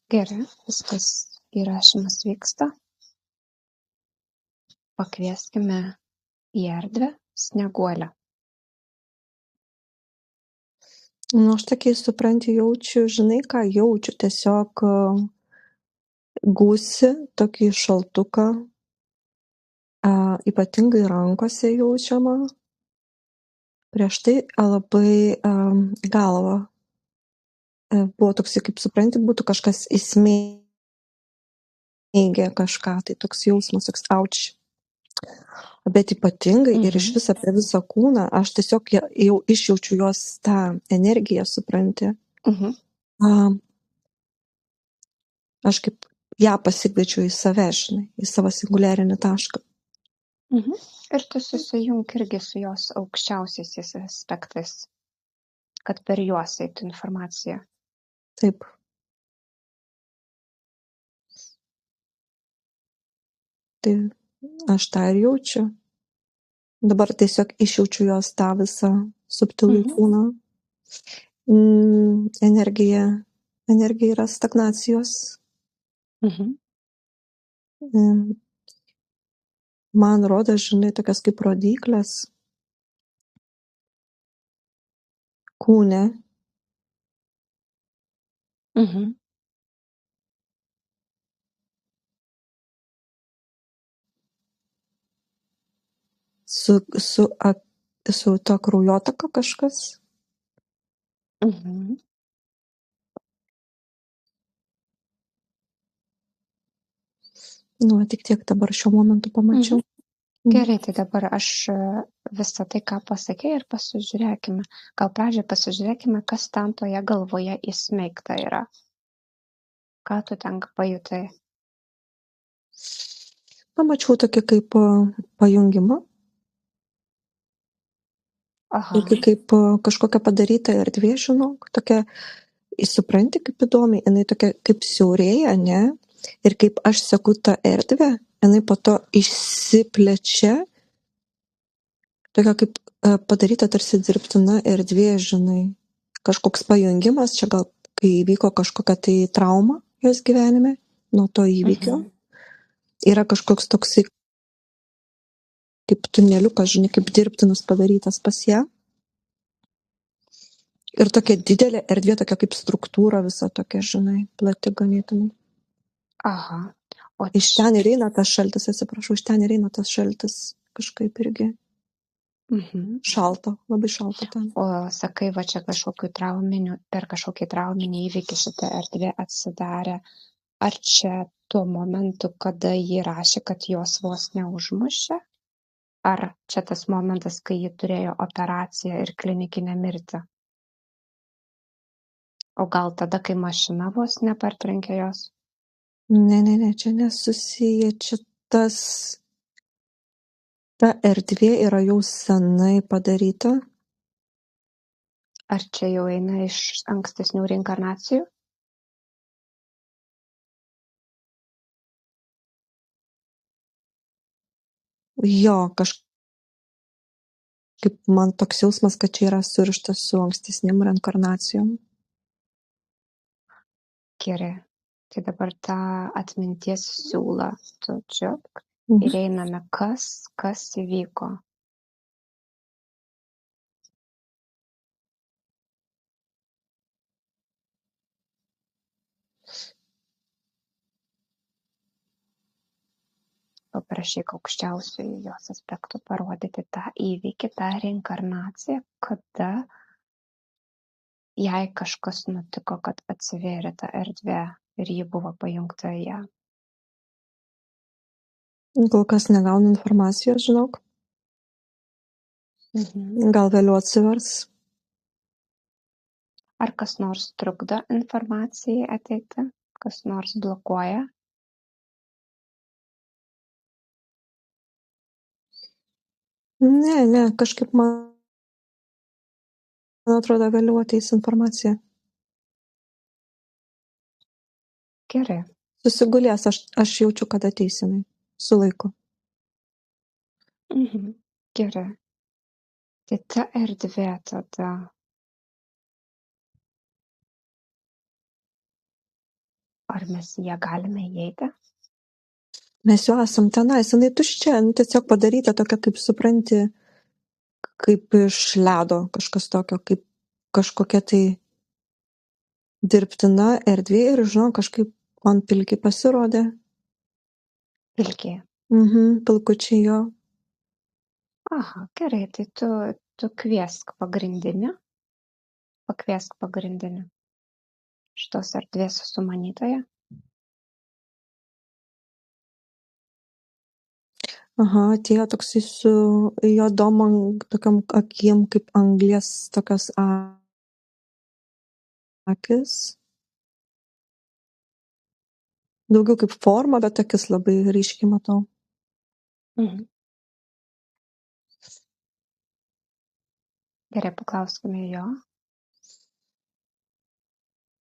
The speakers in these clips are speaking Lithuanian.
Gerai, viskas įrašymas vyksta. Pakvieskime į erdvę Snieguolę. Nu, aš tokiai supranti, jaučiu, žinai ką jaučiu, tiesiog gūsi, tokį šaltuką, ypatingai rankose jaučiama. Prieš tai labai galva. Buvo toksai, kaip supranti, būtų kažkas įsmeigę kažką, tai toks jausmas, toks auč. Bet ypatingai ir iš viso apie visą kūną, aš tiesiog jau išjaučiu jos tą energiją, supranti. Aš kaip ją pasikviečiu į save, žinai, į savo singuliarinį tašką. Ir tu susijung irgi su jos aukščiausiaisiais aspektais, kad per juos eitų informacija. Taip. Tai aš tą ir jaučiu. Dabar tiesiog išjaučiu jos tą visą subtilų kūną. Energija yra stagnacijos. Man rodo, žinai, tokias kaip rodyklės kūne. Su to kraujotaka kažkas. Nu, tik tiek dabar šiuo momentu pamačiau. Gerai, tai dabar aš visą tai, ką pasakė, ir pasižiūrėkime. Gal pradžiai pasižiūrėkime, kas ten toje galvoje įsmeigta yra. Ką tu ten pajutai? Pamačiau tokį kaip pajungimą. Tokį kaip kažkokia padaryta erdvė, žinok. Tokia, supranti, kaip įdomiai, jinai tokia kaip siaurėja, ne? Ir kaip aš seku tą erdvę, jinai po to išsiplečia. Tokia kaip padaryta tarsi dirbtina erdvė, žinai. Kažkoks pajungimas, čia gal kai įvyko kažkokia tai trauma jos gyvenime, nuo to įvykio. Yra kažkoks toksai kaip tuneliukas, žinai, kaip dirbtinas padarytas pas ją. Ir tokia didelė erdvė, tokia kaip struktūra visa tokia, žinai, plati ganėtinai. Iš ten ir eina tas šaltis, atsiprašau, iš ten ir eina tas šaltis kažkaip irgi. Šalta, labai šalta ten. O sakai, va čia per kažkokį trauminį įvykį šitą erdvę atsidarė. Ar čia tuo momentu, kada ji rašė, kad jos vos neužmušė? Ar čia tas momentas, kai ji turėjo operaciją ir klinikinę mirtį? O gal tada, kai mašina vos nepartrenkė jos? Ne, čia nesusiję, čia ta erdvė yra jau senai padaryta. Ar čia jau eina iš ankstesnių reinkarnacijų? Jo, kažkaip man toks jausmas, kad čia yra surištas su ankstesnėm reinkarnacijom. Gerai. Tai dabar tą atminties siūlą tu čiupk ir einame, kas įvyko. Paprašyk aukščiausiųjų jos aspektų parodyti tą įvykį, tą reinkarnaciją, kada jai kažkas nutiko, kad atsivėrė ta erdvė ir ji buvo pajungta į ją. Kol kas negaunu informacijos, žinok. Gal vėliau atsivers. Ar kas nors trukdo informacijai ateiti? Kas nors blokuoja? Ne, kažkaip man atrodo vėliau ateis informacija. Gerai. Susigulės, aš jaučiu, kad ateis jinai su laiku. Gerai. Tai ta erdvė tada. ar mes į ją galime įeiti? Mes jau esam tenais, jinai tuščia, tiesiog padaryta tokia, kaip supranti, kaip iš ledo kažkas tokio, kaip kažkokia tai dirbtina erdvė ir, žinau, kažkaip man pilki pasirodė. Pilkiai. Pilkučiai jo. Aha, gerai, tai tu pakviesk pagrindinį šitos erdvės sumanytoją. Aha, atėjo toksai su juodom tokiom akim, kaip anglies tokios akis. Daugiau kaip forma, bet akis labai ryškiai matau. Gerai, paklauskime jo.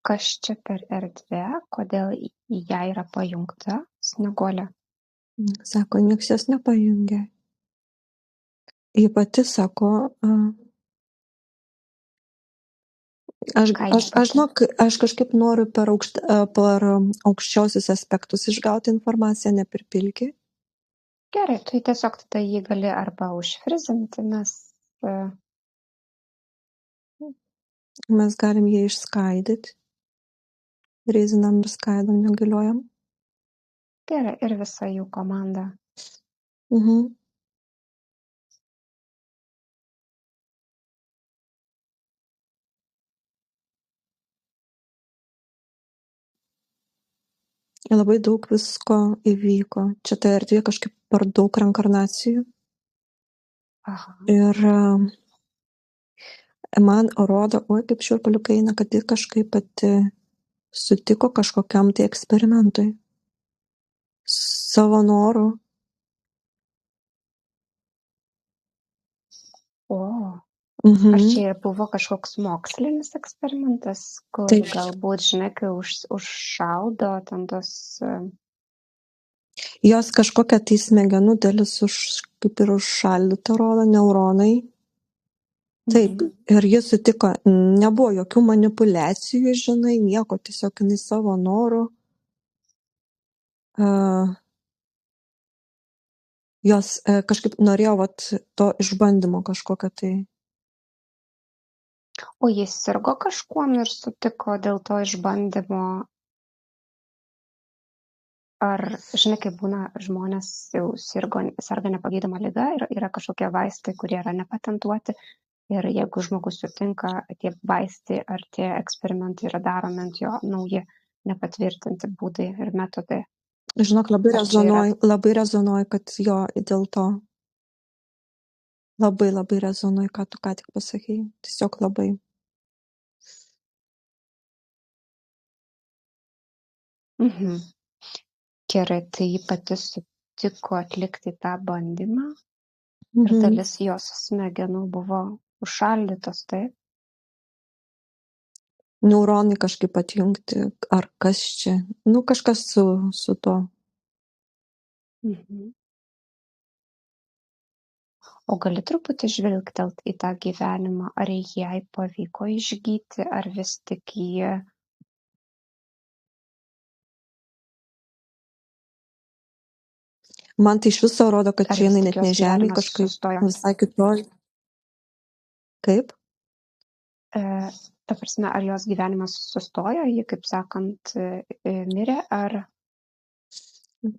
Kas čia per erdvė, kodėl į ją yra pajungta Snieguolė? Sako, nieks jos nepajungia. Ji pati sako, aš kažkaip noriu per aukščiausius aspektus išgauti informaciją, ne per pilkį. Gerai, tai tiesiog tada jį gali arba užfrizinti, mes galim jį išskaidyti. Reizinam ir skaidom, negaliojam. Gerai, ir visa jų komanda. Labai daug visko įvyko. Čia ta erdvė kažkaip per daug reinkarnacijų. Aha. Ir man rodo, kaip šiurpuliukai eina, kad ji kažkaip pati sutiko kažkokiam tai eksperimentui. Savo noru. Ar čia ir buvo kažkoks mokslinis eksperimentas, kur galbūt, žinai, kai užšaldo ten tos... Jos kažkokia tai smegenų dalis kaip ir užšaldyta rodo, neuronai. Taip, ir jis sutiko, nebuvo jokių manipulacijų, žinai, nieko, tiesiog jinai savo norų. Jos kažkaip norėjo to išbandymo kažkokio tai. O jis sirgo kažkuom ir sutiko dėl to išbandymo? Ar, žinai, kaip būna žmonės jau serga nepagydoma liga ir yra kažkokie vaistai, kurie yra nepatentuoti ir jeigu žmogus sutinka, tie vaistai ar tie eksperimentai yra daromi ant jo nauji nepatvirtinti būdai ir metodai. Žinok, labai rezonuoja, kad jo dėl to. Labai rezonuoja, ką tu ką tik pasakei. Tiesiog labai. Gerai, tai ji pati sutiko atlikti tą bandymą ir dalis jos smegenų buvo užšaldytos, taip? Neuronai kažkaip atjungti, ar kas čia? Kažkas su to. O gali truputį žvilgtelt į tą gyvenimą, ar jai pavyko išgyti, ar vis tik jie... Man tai iš viso rodo, kad čia jinai net ne žemė, kažkaip visai kitoj. Kaip? Ta prasme, ar jos gyvenimas sustojo, ji, kaip sakant, mirė, ar...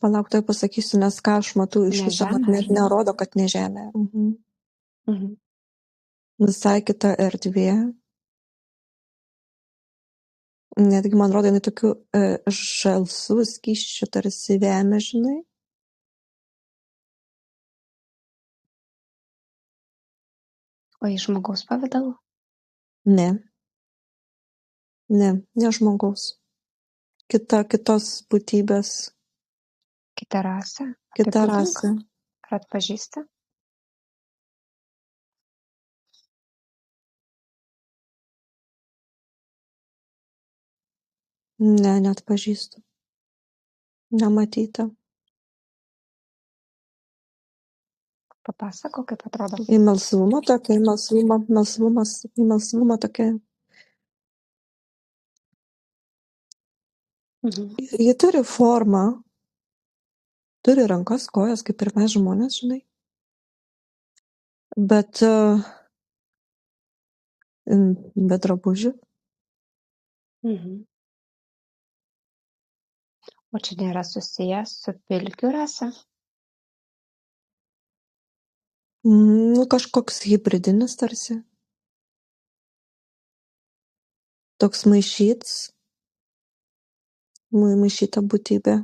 Palauk, tai pasakysiu, nes ką aš matau iš viso, net nerodo, kad ne žemė. Visai kita erdvė. Netgi man rodo, jinai tokių žalsų skysčių tarsi vemia, žinai. O į žmogaus pavidalų? Ne, žmogaus. Kitos būtybės. Kita rasė? Kita rasė. Ar atpažįsti? Ne, neatpažįstu. Nematyta. Papasako, kaip atrodo. Į melsvumą tokia, melsvumą tokia. Ji turi formą, turi rankas, kojas, kaip ir mes žmonės, žinai. Bet be drabužių. O čia nėra susijęs su pilkių rasa? Nu, kažkoks hybridinis tarsi. Toks maišyta būtybė.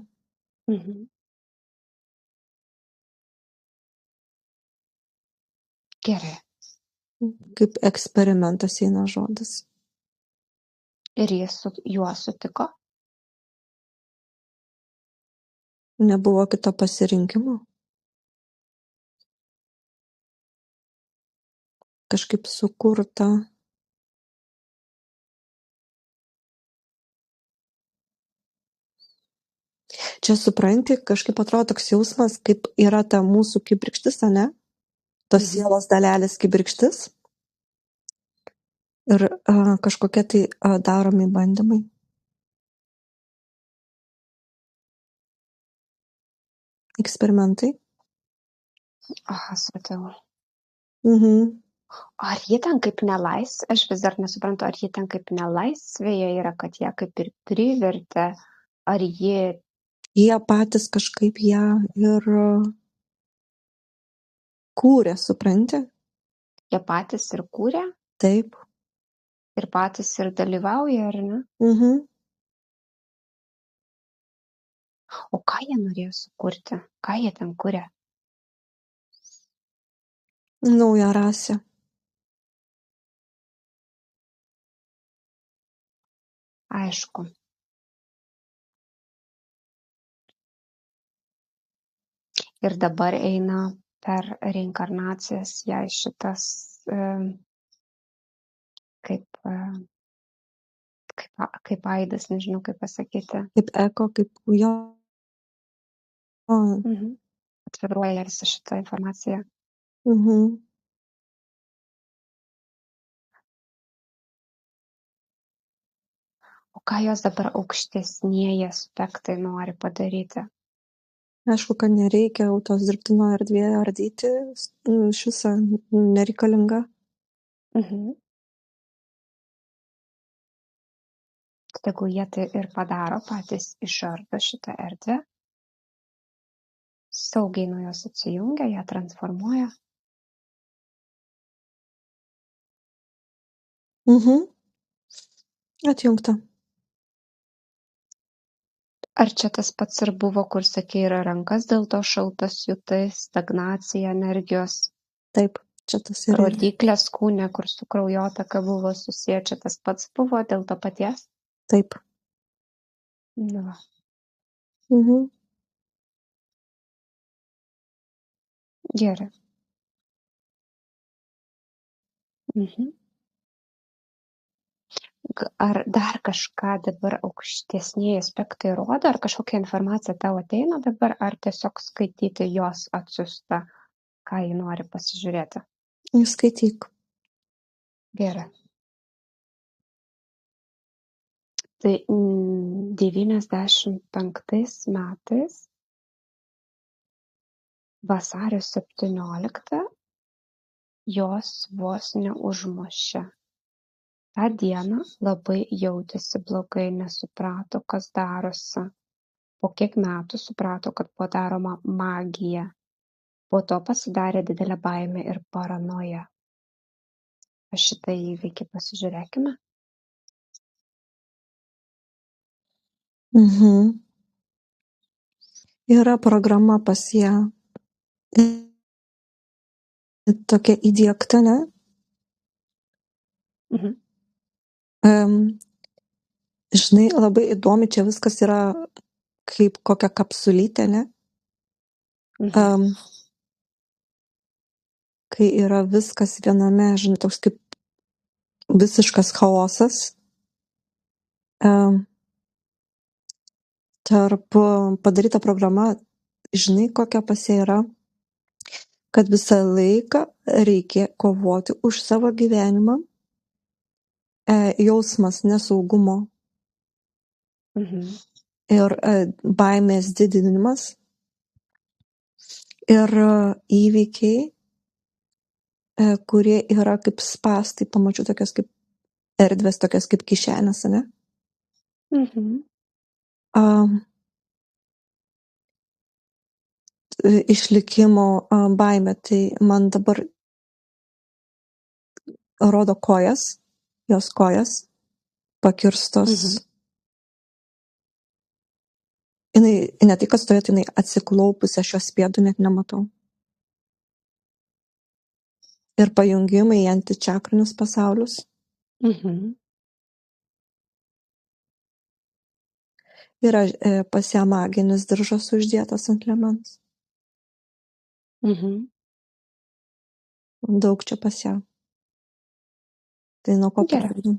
Gerai. Kaip eksperimentas eina žodis. Ir jis su juo sutiko? Nebuvo kito pasirinkimo. Kažkaip sukurta. Čia supranti, kažkaip atrodo toks jausmas, kaip yra ta mūsų kibirkštis, ane? Tos sielos dalelės kibirkštis. Ir kažkokie tai daromi bandymai. Eksperimentai. Aha, supratau. Ar jie ten kaip aš vis dar nesuprantu, ar jie ten kaip nelaisvėje yra, kad jie kaip ir privertė, ar jie patys kažkaip ją ir kūrė, supranti? Jie patys ir kūrė? Taip. Ir patys ir dalyvauja, ar ne? O ką jie norėjo sukurti? Ką jie ten kūrė? Naują rasę. Aišku. Ir dabar eina per reinkarnacijas jai šitas kaip aidas, nežinau kaip pasakyti. Kaip eko, kaip jo. Atviruoja visą šitą informaciją. O ką jos dabar aukštesnieji aspektai nori padaryti? Aišku, kad nereikia tos dirbtino erdvėje ardyti, iš viso nereikalinga. Tegu jie tai ir padaro, patys išardo šitą erdvę, saugiai nuo jos atsijungia, ją transformuoja. Atjungta. Ar čia tas pats ir buvo, kur sakei, yra rankas dėl to šaltas jutai, stagnacija energijos? Taip, čia tas ir rodiklės kūne, kur su kraujotaka buvo susiję, čia tas pats buvo dėl to paties? Taip. Nu va. Gerai. Ar dar kažką dabar aukštesnieji aspektai rodo, ar kažkokia informacija tau ateina dabar, ar tiesiog skaityti jos atsiųsta, ką ji nori pasižiūrėti? Skaityk. Gerai. Tai 95 metais vasario 17 jos vos neužmušė. tą dieną labai jautėsi blogai, nesuprato, kas darosi. Po kiek metų suprato, kad buvo daroma magija. Po to pasidarė didelė baimė ir paranoja. Šitą įvykį pasižiūrėkime. Yra programa pas ją. Tokia įdiegta, ne? Žinai, labai įdomi, čia viskas yra kaip kokia kapsulytė, ne? Kai yra viskas viename, žinai, toks kaip visiškas chaosas. Tarp padaryta programa, žinai, kokia pas ją yra, kad visą laiką reikia kovoti už savo gyvenimą. Jausmas nesaugumo. ir baimės didinimas ir įvykiai, kurie yra kaip spąstai, pamačiau tokias kaip erdvės, tokias kaip kišenės, ne? Išlikimo baimė, tai man dabar rodo kojas, jos kojas pakirstos. Jinai ne tai, kad stovėtų, jinai atsiklaupusi, aš jos pėdų net nematau. Ir pajungimai į antičakrinius pasaulius. Yra pas ją maginis diržas uždėtas ant liemens. Daug čia pas ją. Tai nuo ko Gerai. pradedam?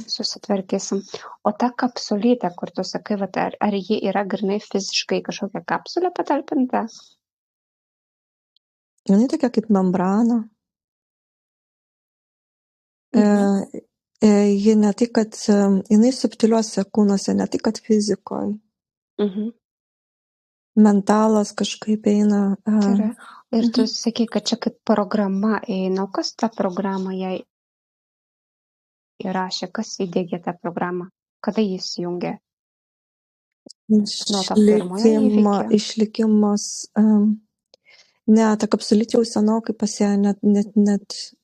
Susitvarkysim. O ta kapsulytė, kur tu sakai, vat, ar ji yra grynai fiziškai kažkokia kapsulė patalpinta? Jinai tokia kaip membrana. Ji ne tai, kad jinai subtiliuose kūnuose, ne tai, kad fizikoje. Mentalas kažkaip eina. Gerai. Ir tu sakai, kad čia kaip programa eina. O kas tą programą jai įrašė? Kas įdėgė tą programą? Kada jis jungia? Nuo to pirmojo įvykio? Išlikimas. Ne, ta kapsulytė jau senokai pas ją net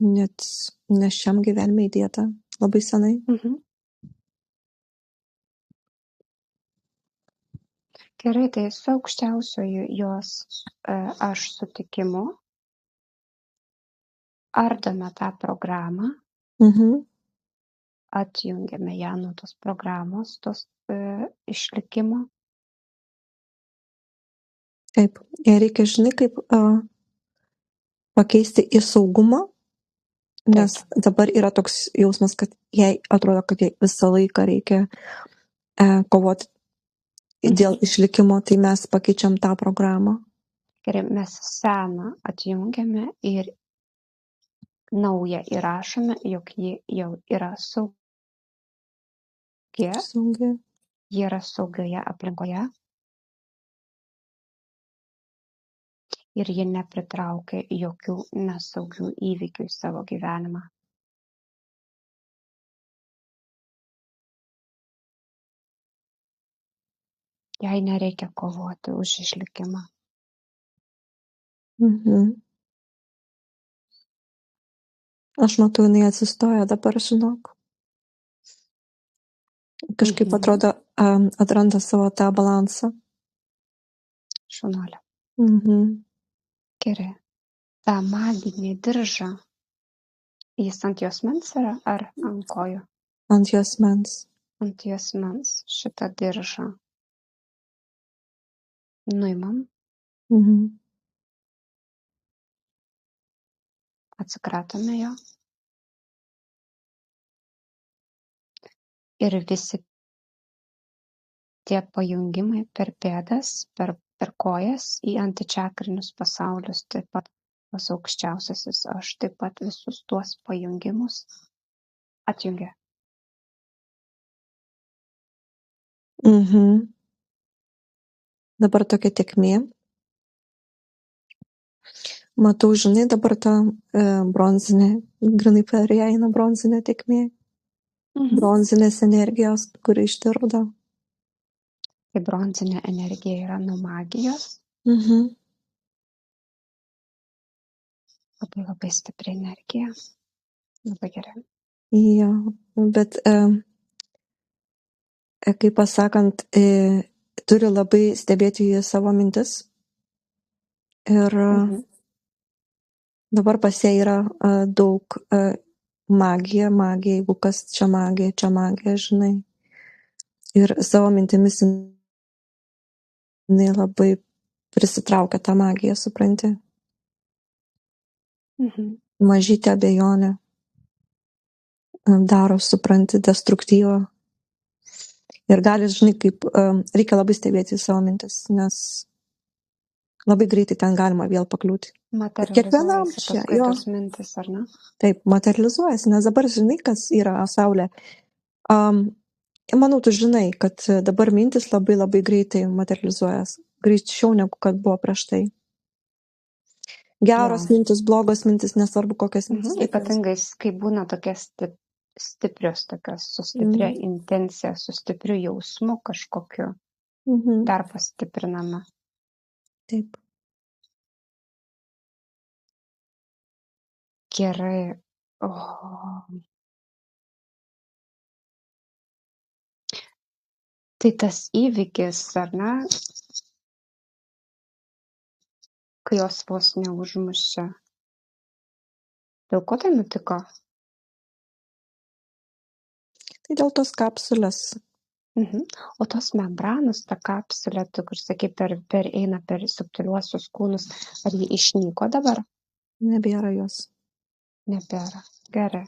ne šiam gyvenime įdėta. Labai senai. Gerai, tai su aukščiausioju jos aš sutikimu ardome tą programą, atjungiame ją nuo tos programos, tos išlikimo. Taip, ir reikia, žinai, kaip pakeisti į saugumą, nes dabar yra toks jausmas, kad jai atrodo, kad jai visą laiką reikia kovoti dėl išlikimo, tai mes pakeičiam tą programą. Gerai, mes seną atjungiame ir naują įrašome, jog ji jau yra saugi. Ji yra saugioje aplinkoje ir ji nepritraukia jokių nesaugių įvykių į savo gyvenimą. Jai nereikia kovoti už išlikimą. Aš matau, jinai atsistoja dabar, žinok. Kažkaip atrodo, atranda savo tą balansą. Šunolė. Gerai. Ta maginį diržą, jis ant jos mens yra ar ant kojų? Ant jos mens. Ant jos mens šitą diržą. Nuimam. Atsikratome jo. Ir visi tie pajungimai per pėdas, per kojas į antičakrinius pasaulius, taip pat pas aukščiausiasis aš taip pat visus tuos pajungimus atjungia. Dabar tokia tėkmė. Matau, žinai, dabar ta bronzinė, grinai per ją eina bronzinė tėkmė. Bronzinės energijos, kuri ištirpdo. Tai bronzinė energija yra nuo magijos. Labai labai stipri energija. Labai gerai. Jo, bet kaip pasakant, turi labai stebėti į savo mintis. Ir dabar pas ją yra daug magija, jeigu kas čia magija, žinai. Ir savo mintimis jinai labai prisitraukia tą magiją, supranti. Mažytė abejonė daro, supranti, destruktyvą. Ir gali, žinai, kaip reikia labai stebėti savo mintis, nes labai greitai ten galima vėl pakliūti. Materializuojasi paskui tos mintis, ar ne? Taip, materializuojasi, nes dabar žinai, kas yra Saulė. manau, tu žinai, kad dabar mintis labai labai greitai materializuojas. Greičiau negu kad buvo prieš tai. Geros Jo. mintis, blogos mintis, nesvarbu kokias mintis. Ypatingai, kai būna tokia stiprios, tokios su stipria intencija, su stipriu jausmu kažkokiu, dar pastiprinama. Taip. Gerai. Tai tas įvykis, ar ne, kai jos vos neužmušė. Dėl ko tai nutiko? Tai dėl tos kapsulės. O tos membranos, ta kapsulė, tu, kur sakai, eina per subtiliuosius kūnus, ar ji išnyko dabar? Nebėra jos. Nebėra. Gerai.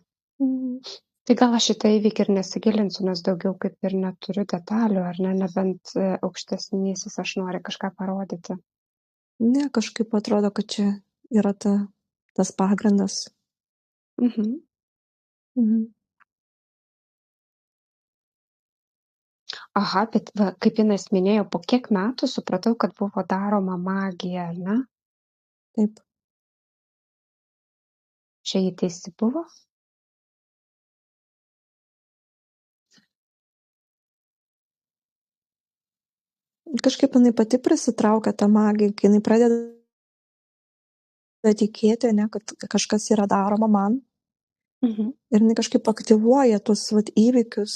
Tai gal aš šitą įvykį ir nesigilinsiu, nes daugiau kaip ir neturiu detalių, ar ne, nebent aukštesnysis aš noriu kažką parodyti. Ne, kažkaip atrodo, kad čia yra tas pagrindas. Aha, bet va, kaip Inas minėjo, po kiek metų supratau, kad buvo daroma magija, ar ne? Taip. Čia jį teisi buvo? Kažkaip jinai pati prisitraukia tą magiją, kai jinai pradeda tikėti, ne, kad kažkas yra daroma man. Ir jinai kažkaip aktyvuoja tuos įvykius,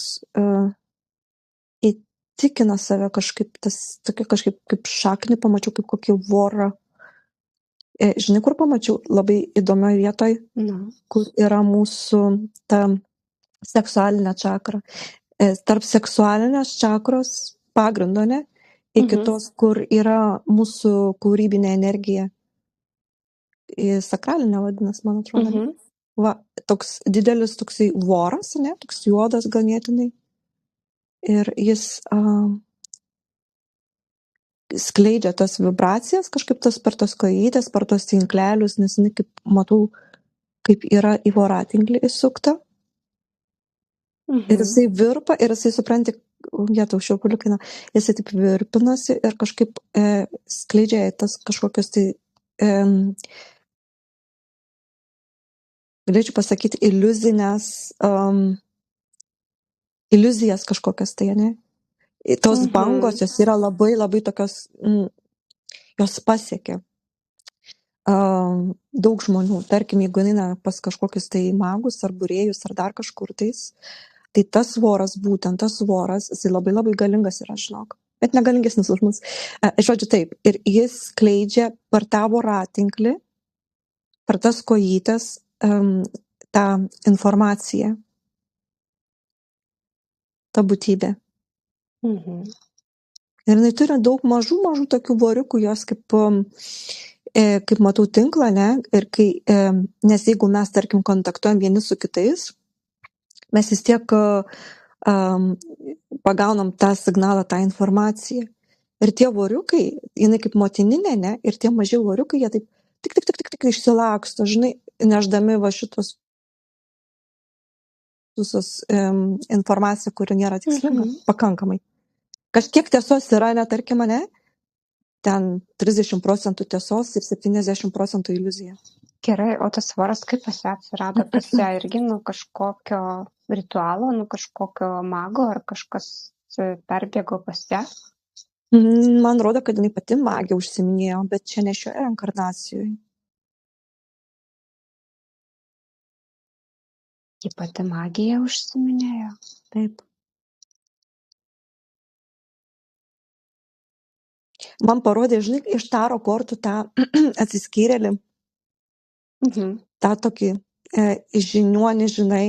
įtikina save kažkaip, tokia kažkaip kaip šaknį pamačiau, kaip kokį vorą. Žinai, kur pamačiau? Labai įdomioje vietoje, kur yra mūsų ta seksualinė čakra. Tarp seksualinės čakros pagrindo, ne? Iki tos, kur yra mūsų kūrybinė energija. Sakralinė vadinasi, man atrodo. Va, toks didelis toksai voras, ne? Toks juodas ganėtinai. Ir jis skleidžia tas vibracijas, kažkaip tas per tos kojytės, per tos tinklelius, nes jinai kaip matau, kaip yra į voratinklį įsukta. Ir jisai virpa, ir jisai supranti, tau šiaupuliukina, jisai taip virpinasi ir kažkaip skleidžia tas kažkokios tai, galėčiau pasakyti, iliuzijas kažkokias tai, ne? Tos bangos, jos yra labai labai tokios, jos pasiekia daug žmonių. Tarkim, jeigu eina pas kažkokius tai magus ar būrėjus ar dar kažkur tais, tai tas voras, būtent tas voras, jisai labai labai galingas yra, žinok. Bet negalingesnis už mus. Žodžiu taip, ir jis skleidžia per tą voratinklį, per tas kojytes tą informaciją, tą būtybę. Ir jinai turi daug mažų tokių voriukų, jos kaip matau tinklą, ne? Ir nes jeigu mes, tarkim, kontaktuojam vieni su kitais, mes vis tiek pagaunam tą signalą, tą informaciją. Ir tie voriukai, jinai kaip motininė, ne? Ir tie maži voriukai, jie taip tik išsilaksto, žinai, neždami va šitos visos informaciją, kuri nėra tikslinga, pakankamai. Kažkiek tiesos yra, netarkim, ne? Ten 30% tiesos ir 70% iliuzija. Gerai, o tas voras kaip pas ją atsirado? Pas ją irgi nuo kažkokio ritualo, nuo kažkokio mago, ar kažkas perbėgo pas ją? Man rodo, kad jinai pati magija užsiminėjo, bet čia ne šioje reinkarnacijoje. Ji pati magija užsiminėjo? Taip. Man parodė, žinai, iš taro kortų tą atsiskyrėlį, tą tokį žiniuonį, žinai,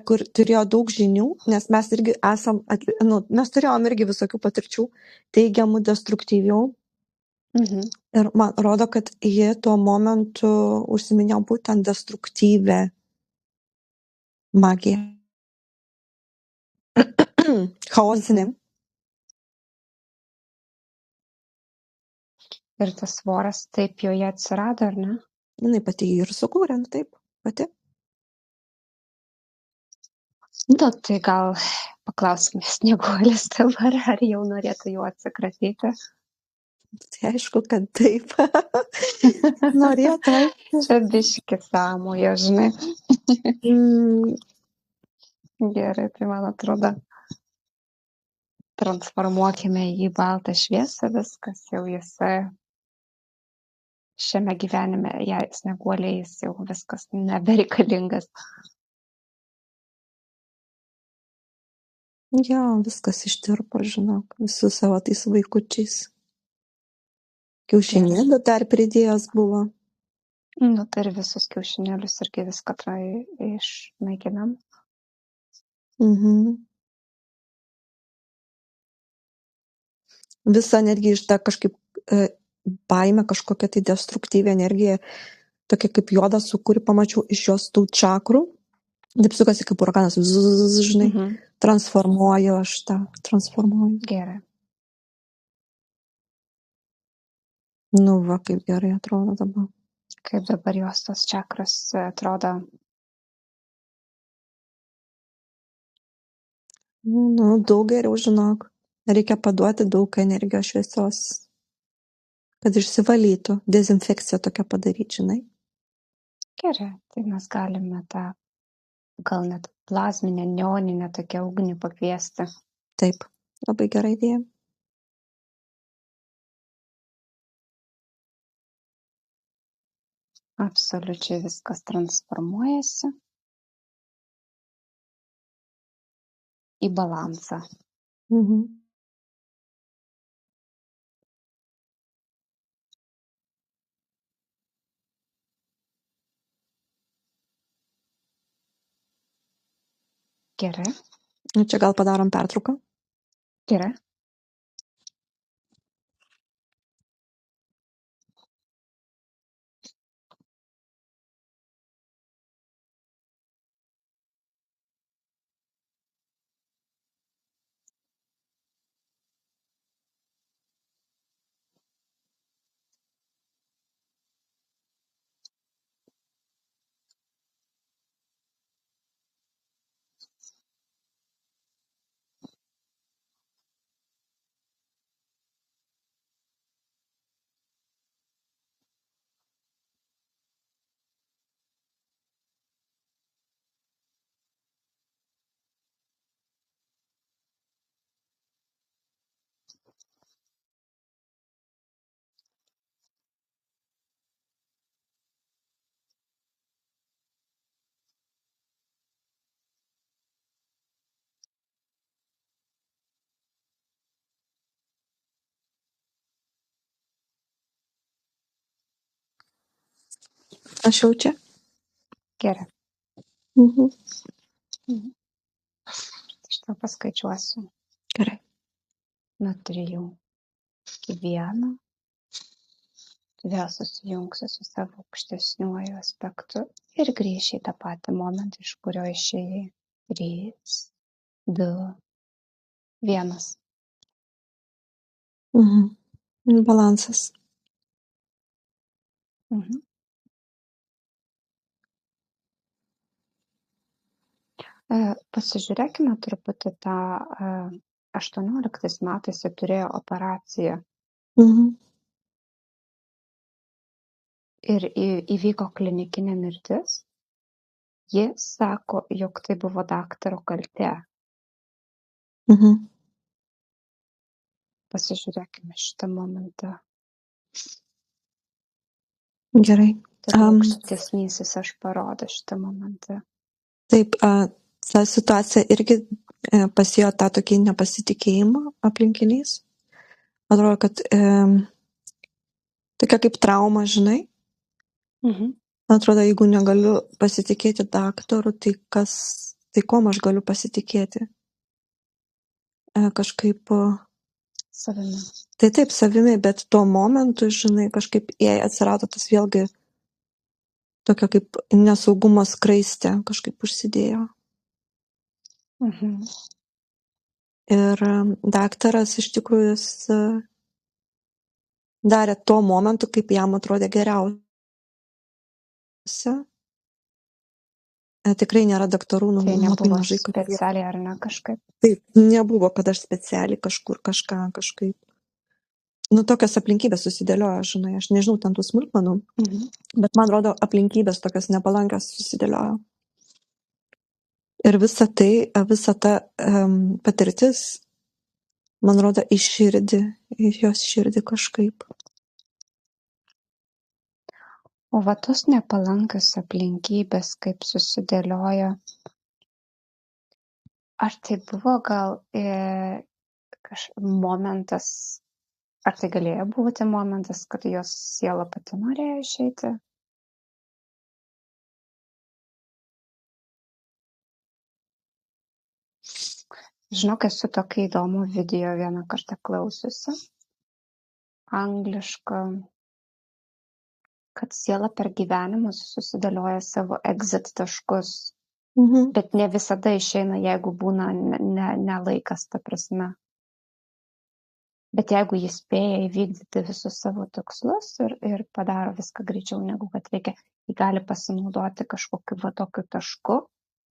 kur turėjo daug žinių, nes mes irgi mes turėjom irgi visokių patirčių, teigiamų, destruktyvių. Ir man rodo, kad ji tuo momentu užsiminėjo būtent destruktyvę magiją. Chaosinė. Ir tas voras taip joje atsirado, ar ne? Jinai pati jį ir sukūrė, taip, pati. Nu, tai gal paklausime Snieguolės dabar, ar jau norėtų juo atsikratyti. Tai aišku, kad taip. Norėtų, aišku. Čia biški sąmojo, žinai. Mm, Gerai, tai man atrodo, transformuokime jį į baltą šviesą, viskas jau jisai šiame gyvenime, jei Snieguolė, jis jau viskas nebereikalingas. jo, viskas ištirpo, žinok, su savo tais vaikučiais. Kiaušinėlių dar pridėjęs buvo. Nu, tai ir visus kiaušinėlius irgi viską išnaikinam. Mhm. Visa netgi iš tą kažkaip baimę, kažkokią tai destruktyvę energiją, tokia kaip juodą sūkurį pamačiau iš jos tų čakrų. Taip sukasi kaip uraganas, žinai, transformuoju aš tą, transformuoju. Gerai. Nu va, kaip gerai atrodo dabar. Kaip dabar jos tos čakros atrodo. Nu, daug geriau, žinok. Reikia paduoti daug energijos šviesos, kad išsivalytų, dezinfekciją tokią padaryti, žinai. Gerai, tai mes galime tą gal net plazminę, neoninę tokią ugnį pakviesti. Taip, labai gera idėja. Absoliučiai viskas transformuojasi į balansą. Mhm. Gerai, Nu, čia gal padarom pertrauką. gerai. Aš jau čia. Gerai. Mhm. Aš tau paskaičiuosiu Gerai. nuo 3 iki 1. Vėl susijungsiu su savo aukštesniuoju aspektu ir grįši į tą patį momentą, iš kurio išėjai. 3, 2, 1. Mhm. Balansas. Pasižiūrėkime truputį tą 18 metais jie turėjo operaciją Mhm. ir įvyko klinikinė mirtis. Ji sako, jog tai buvo daktaro kaltė. Mhm. Pasižiūrėkime šitą momentą. Gerai. Tai aukštesnysis aš parodo šitą momentą. Taip, ta situacija irgi pasėjo tą tokį nepasitikėjimą aplinkiniais. Atrodo, kad tokia kaip trauma, žinai. Atrodo, jeigu negaliu pasitikėti daktaru, tai kom aš galiu pasitikėti? Kažkaip... Savimi. Tai taip, savimi, bet tuo momentu, žinai, kažkaip jai atsirado tas vėlgi tokia kaip nesaugumo skraistė kažkaip užsidėjo. Ir daktaras iš tikrųjų darė tuo momentu, kaip jam atrodė geriausia. tikrai nėra daktarų, Tai labai nebuvo mažai, kad jie. specialiai ar ne kažkaip. Taip, nebuvo, kad aš specialiai kažkur kažką kažkaip. Nu, tokios aplinkybės susidėliojo, žinai, aš nežinau ten tų smulkmenų, bet man rodo aplinkybės tokios nepalankios susidėliojo. Ir visa ta patirtis, man rodo, į jos širdį kažkaip. O va tos nepalankios aplinkybės, kaip susidėliojo, ar tai buvo gal momentas, ar tai galėjo būti momentas, kad jos siela pati norėjo išeiti? Žinok, esu tokį įdomų video vieną kartą klausiusi, anglišką, kad siela per gyvenimus susidėlioja savo exit taškus, bet ne visada išeina, jeigu būna ne laikas, ta prasme. Bet jeigu jis spėja įvykdyti visus savo tikslus ir padaro viską greičiau negu kad reikia, jį gali pasinaudoti kažkokiu va tokiu tašku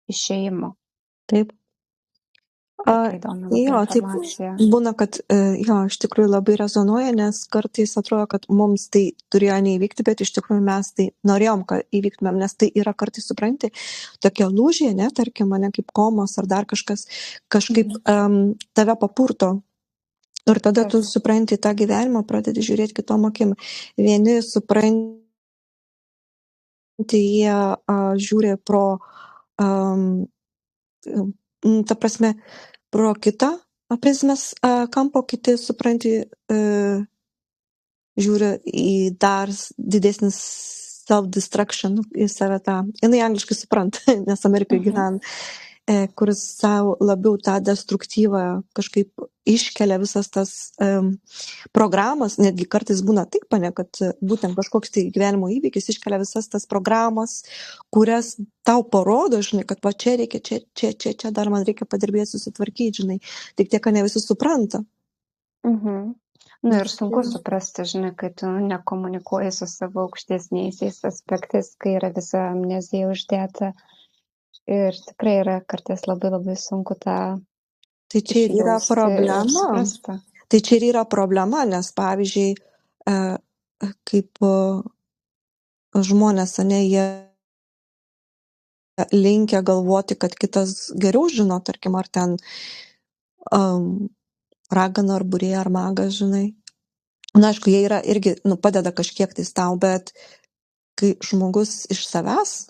išėjimo. Taip. Įdomi labai Jo, taip informacija. būna, kad jo, iš tikrųjų labai rezonuoja, nes kartais atrodo, kad mums tai turėjo neįvykti, bet iš tikrųjų mes tai norėjom, kad įvyktumėm, nes tai yra kartais, supranti, tokie lūžiai, ne, tarkim, mane kaip komos ar dar kažkas, kažkaip tave papurto. Ir tada tu supranti tą gyvenimą, pradedi žiūrėti kitom akim. Vieni supranti, jie žiūri pro, ta prasme, pro kitą prizmės kampo, kiti supranti, žiūri į dar didesnį self-destruction į save tą. Jinai angliškai supranta, nes Amerikai gyvena, kuris savo labiau tą destruktyvą kažkaip iškelia visas tas programas, netgi kartais būna taip, ne, kad būtent kažkoks tai gyvenimo įvykis iškelia visas tas programas, kurias tau parodo, žinai, kad va čia reikia, čia dar man reikia padirbėti, susitvarkyti, žinai, tik tiek, kad ne visi supranta. Na ir sunku suprasti, žinai, kai tu nekomunikuoji su savo aukštesniaisiais aspektais, kai yra visa amnezija uždėta. Ir tikrai yra kartais labai labai sunku tą Tai čia ir yra išjausti ir problema. suprasti. Tai čia ir yra problema, nes pavyzdžiui, kaip žmonės, ne, jie linkia galvoti, kad kitas geriau žino, tarkim, ar ten ragana, ar būrė, ar magas, žinai. Na, aišku, jie yra irgi, padeda kažkiek tais tau, bet kai žmogus iš savęs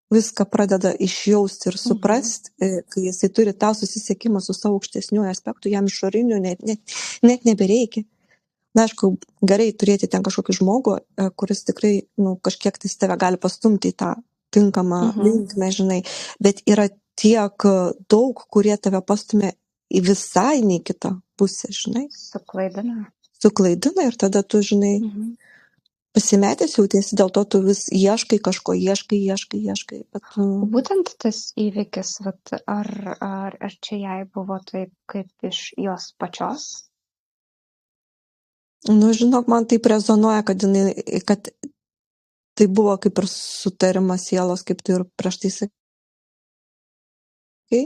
viską pradeda išjausti ir suprasti, kai jisai turi tą susisiekimą su savo aukštesniu aspektu, jam išoriniu net nebereikia. Na, aišku, gerai turėti ten kažkokį žmogų, kuris tikrai, kažkiek tai tave gali pastumti į tą tinkamą linkmę, žinai, bet yra tiek daug, kurie tave pastumė į visai nei kitą pusę, žinai. Suklaidina ir tada tu, žinai, pasimetęs jautiesi, dėl to tu vis ieškai kažko, ieškai. Bet, Būtent tas įvykis, vat, ar čia jai buvo taip kaip iš jos pačios? Žinok, man taip rezonuoja, kad tai buvo kaip ir sutarimas sielos, kaip tu ir prieš tai sakai,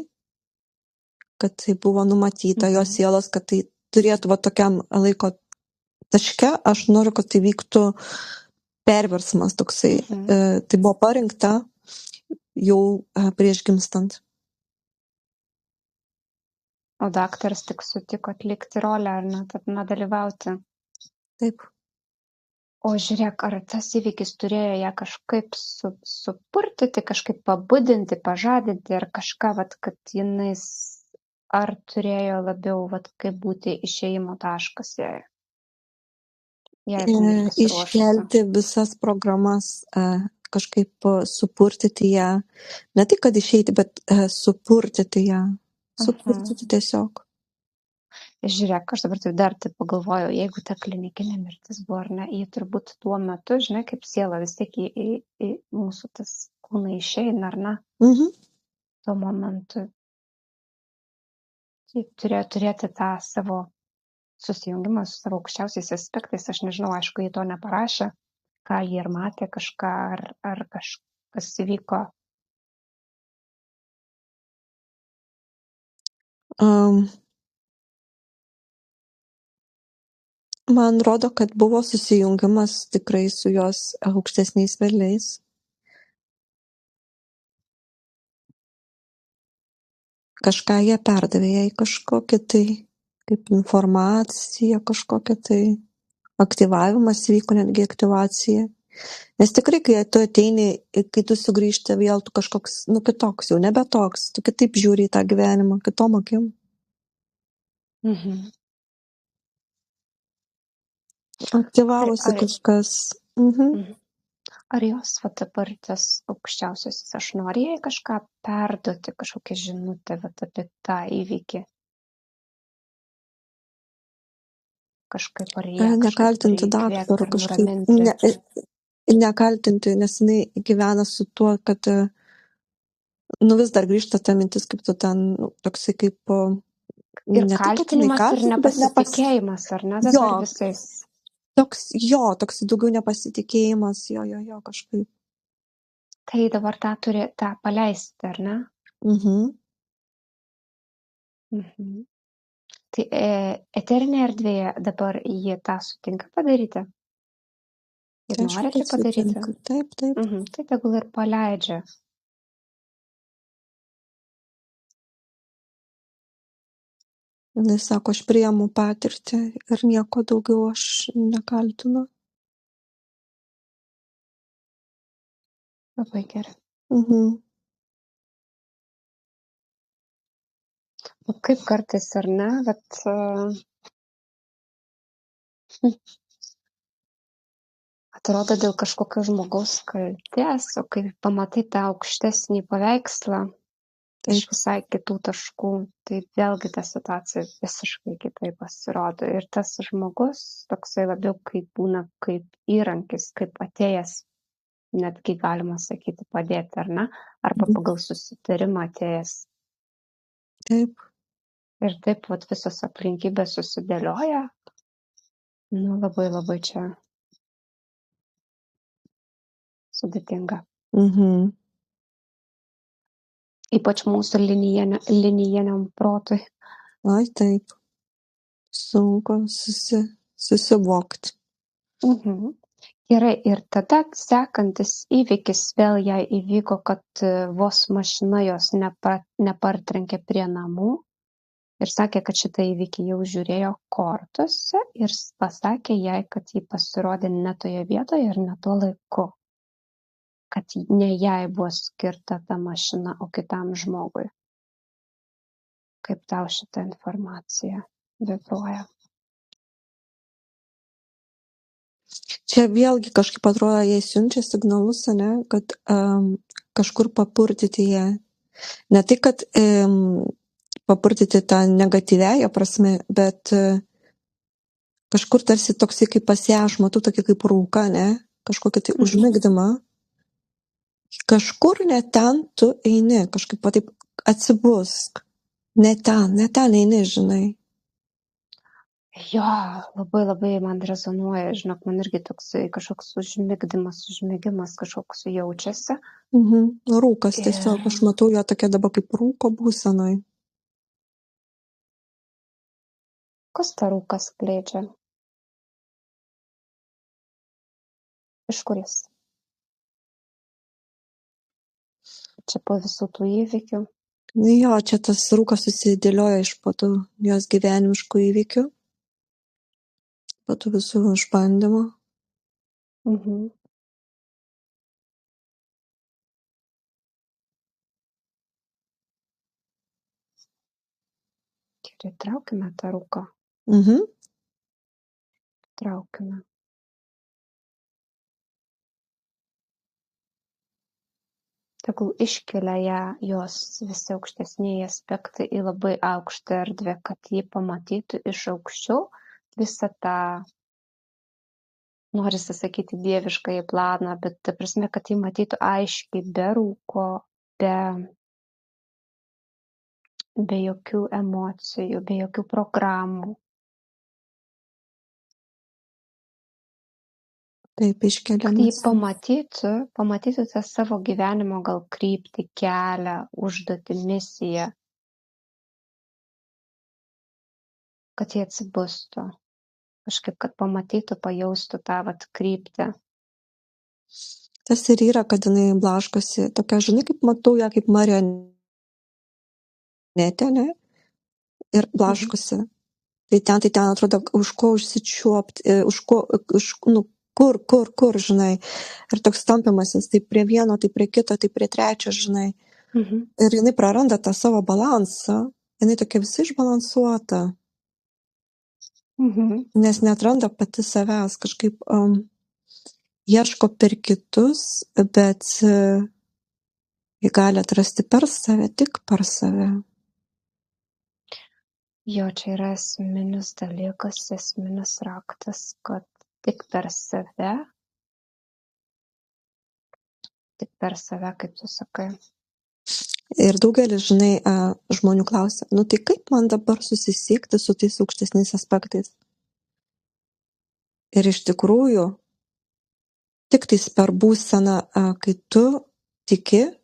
kad tai buvo numatyta jos sielos, kad tai turėtų va tokiam laiko taške, aš noriu, kad tai vyktų perversmas toksai. Tai buvo parinkta jau prieš gimstant. O daktaras tik sutiko atlikti rolę, ar nedalyvauti? Taip. O žiūrėk, ar tas įvykis turėjo ją kažkaip supurtyti, kažkaip pabudinti, pažadinti, ar kažką, vat, kad jinai, ar turėjo labiau, vat, kaip būti išėjimo taškas jai? Iškelti visas programas, kažkaip supurtyti ją, ne tai, kad išeiti, bet supurtyti ją, supurtyti tiesiog. Žiūrėk, aš dabar dar taip pagalvojau, jeigu ta klinikinė mirtis buvo, ar ne, jie turbūt tuo metu, žinai, kaip siela vis tiek į mūsų tas kūną išeina, ar ne? Tuo momentu. Jie turėjo turėti tą savo susijungimą su savo aukščiausiais aspektais, aš nežinau, aišku, jie to neparašė, ką jie ir matė kažką, ar kažkas įvyko Man rodo, kad buvo susijungimas tikrai su jos aukštesniais velniais. Kažką jie perdavė jai kažkokią tai, kaip informacija, kažkokią tai aktyvavimas vyko, netgi aktyvacija. Nes tikrai, kai tu ateini, kai tu sugrįžti vėl, tu kažkoks, kitoks, jau nebe toks, tu kitaip žiūri į tą gyvenimą, kitom akim. Aktyvavosi Ar- kažkas. Ar jos va dabar tas aukščiausiasis, aš noriu jai kažką perduoti, kažkokią žinutę va apie tą įvykį? Kažkaip ar ją Nekaltinti daktarų kažkaip. Nekaltinti, nes jinai gyvena su tuo, kad vis dar grįžta ta mintis, kaip tu ten, toksai kaip... Ir kaltinimas ir nepasitikėjimas, ar ne dabar visais? Toks daugiau nepasitikėjimas, jo, kažkaip. Tai dabar tą turi tą paleisti, ar ne? Tai eterinėje erdvėje dabar jie tą sutinka padaryti? Ir nori tai padaryti? Taip. Tai tegul ir paleidžia. Jis sako, aš priimu patirtį ir nieko daugiau aš nekaltinu. Labai gerai. O kaip kartais, ar ne, bet atrodo dėl kažkokio žmogaus kaltės, o kai pamatai tą aukštesnį paveikslą iš visai kitų taškų, tai vėlgi ta situacija visiškai kitaip pasirodo. Ir tas žmogus toksai labiau kaip būna kaip įrankis, kaip atėjęs, netgi galima sakyti, padėti, ar ne? Arba pagal susitarimą atėjęs. Taip. Ir taip vat visos aplinkybės susidėlioja. Labai labai čia sudėtinga. Ypač mūsų linijiniam protui. Ai, taip. Sunku susivokti. Gerai, ir tada sekantis įvykis vėl jai įvyko, kad vos mašina jos nepartrenkė prie namų ir sakė, kad šitą įvykį jau žiūrėjo kortose ir pasakė jai, kad ji pasirodė ne toje vietoje ir ne tuo laiku. Kad ne jai buvo skirta ta mašina, o kitam žmogui. Kaip tau šitą informaciją vibruoja? Čia vėlgi kažkaip atrodo, jie siunčia signalus, ne, kad kažkur papurtyti ją. Ne tai, kad papurtyti tą negatyviąją prasme, bet kažkur tarsi toksai kaip pas ją, aš matau tokį kaip rūką, ne, kažkokį tai užmigdymą. Kažkur ne ten tu eini, kažkaip taip atsibusk. Ne ten eini, žinai. Jo, labai man rezonuoja, žinok, man irgi toksai kažkoks užmigimas kažkoks jaučiasi. Rūkas tiesiog, aš matau jo tokia dabar kaip rūko būsenai. Kas ta rūkas skleidžia? Iš kur jis? Čia po visų tų įvykių? Jo, čia tas rūkas susidėlioja iš po tų jos gyvenimiškų įvykių. Po tų visų išbandymų. Gerai, traukime tą rūką. Traukime. Tegul iškelia ją jos visi aukštesnieji aspektai į labai aukštą erdvę, kad ji pamatytų iš aukščiau visą tą, norisi sakyti, dieviškąjį planą, bet ta prasme, kad ji matytų aiškiai, be rūko, be jokių emocijų, be jokių programų. Taip, iškeliamas. Kad jį pamatytų tą savo gyvenimo gal kryptį, kelią, užduotį, misiją. kad jie atsibustų. Kažkaip, kad pamatytų, pajaustų tą vat kryptį. Tas ir yra, kad jinai blaškosi. Tokia, žinai, kaip matau ją kaip marionetė, ne? Ir blaškosi. Tai ten atrodo, už ko užsičiuopti, kur, žinai. Ir toks tampimasis, tai prie vieno, tai prie kito, tai prie trečio, žinai. Ir jinai praranda tą savo balansą. Jinai tokia visa išbalansuota. Nes neatranda pati savęs, kažkaip ieško per kitus, bet ji gali atrasti per save, tik per save. Jo, čia yra esminis dalykas, esminis raktas, kad tik per save, kaip tu sakai. Ir daugelis, žinai, žmonių klausia, nu tai kaip man dabar susisiekti su tais aukštesniais aspektais? Ir iš tikrųjų, tik tais per būseną, kai tu tiki,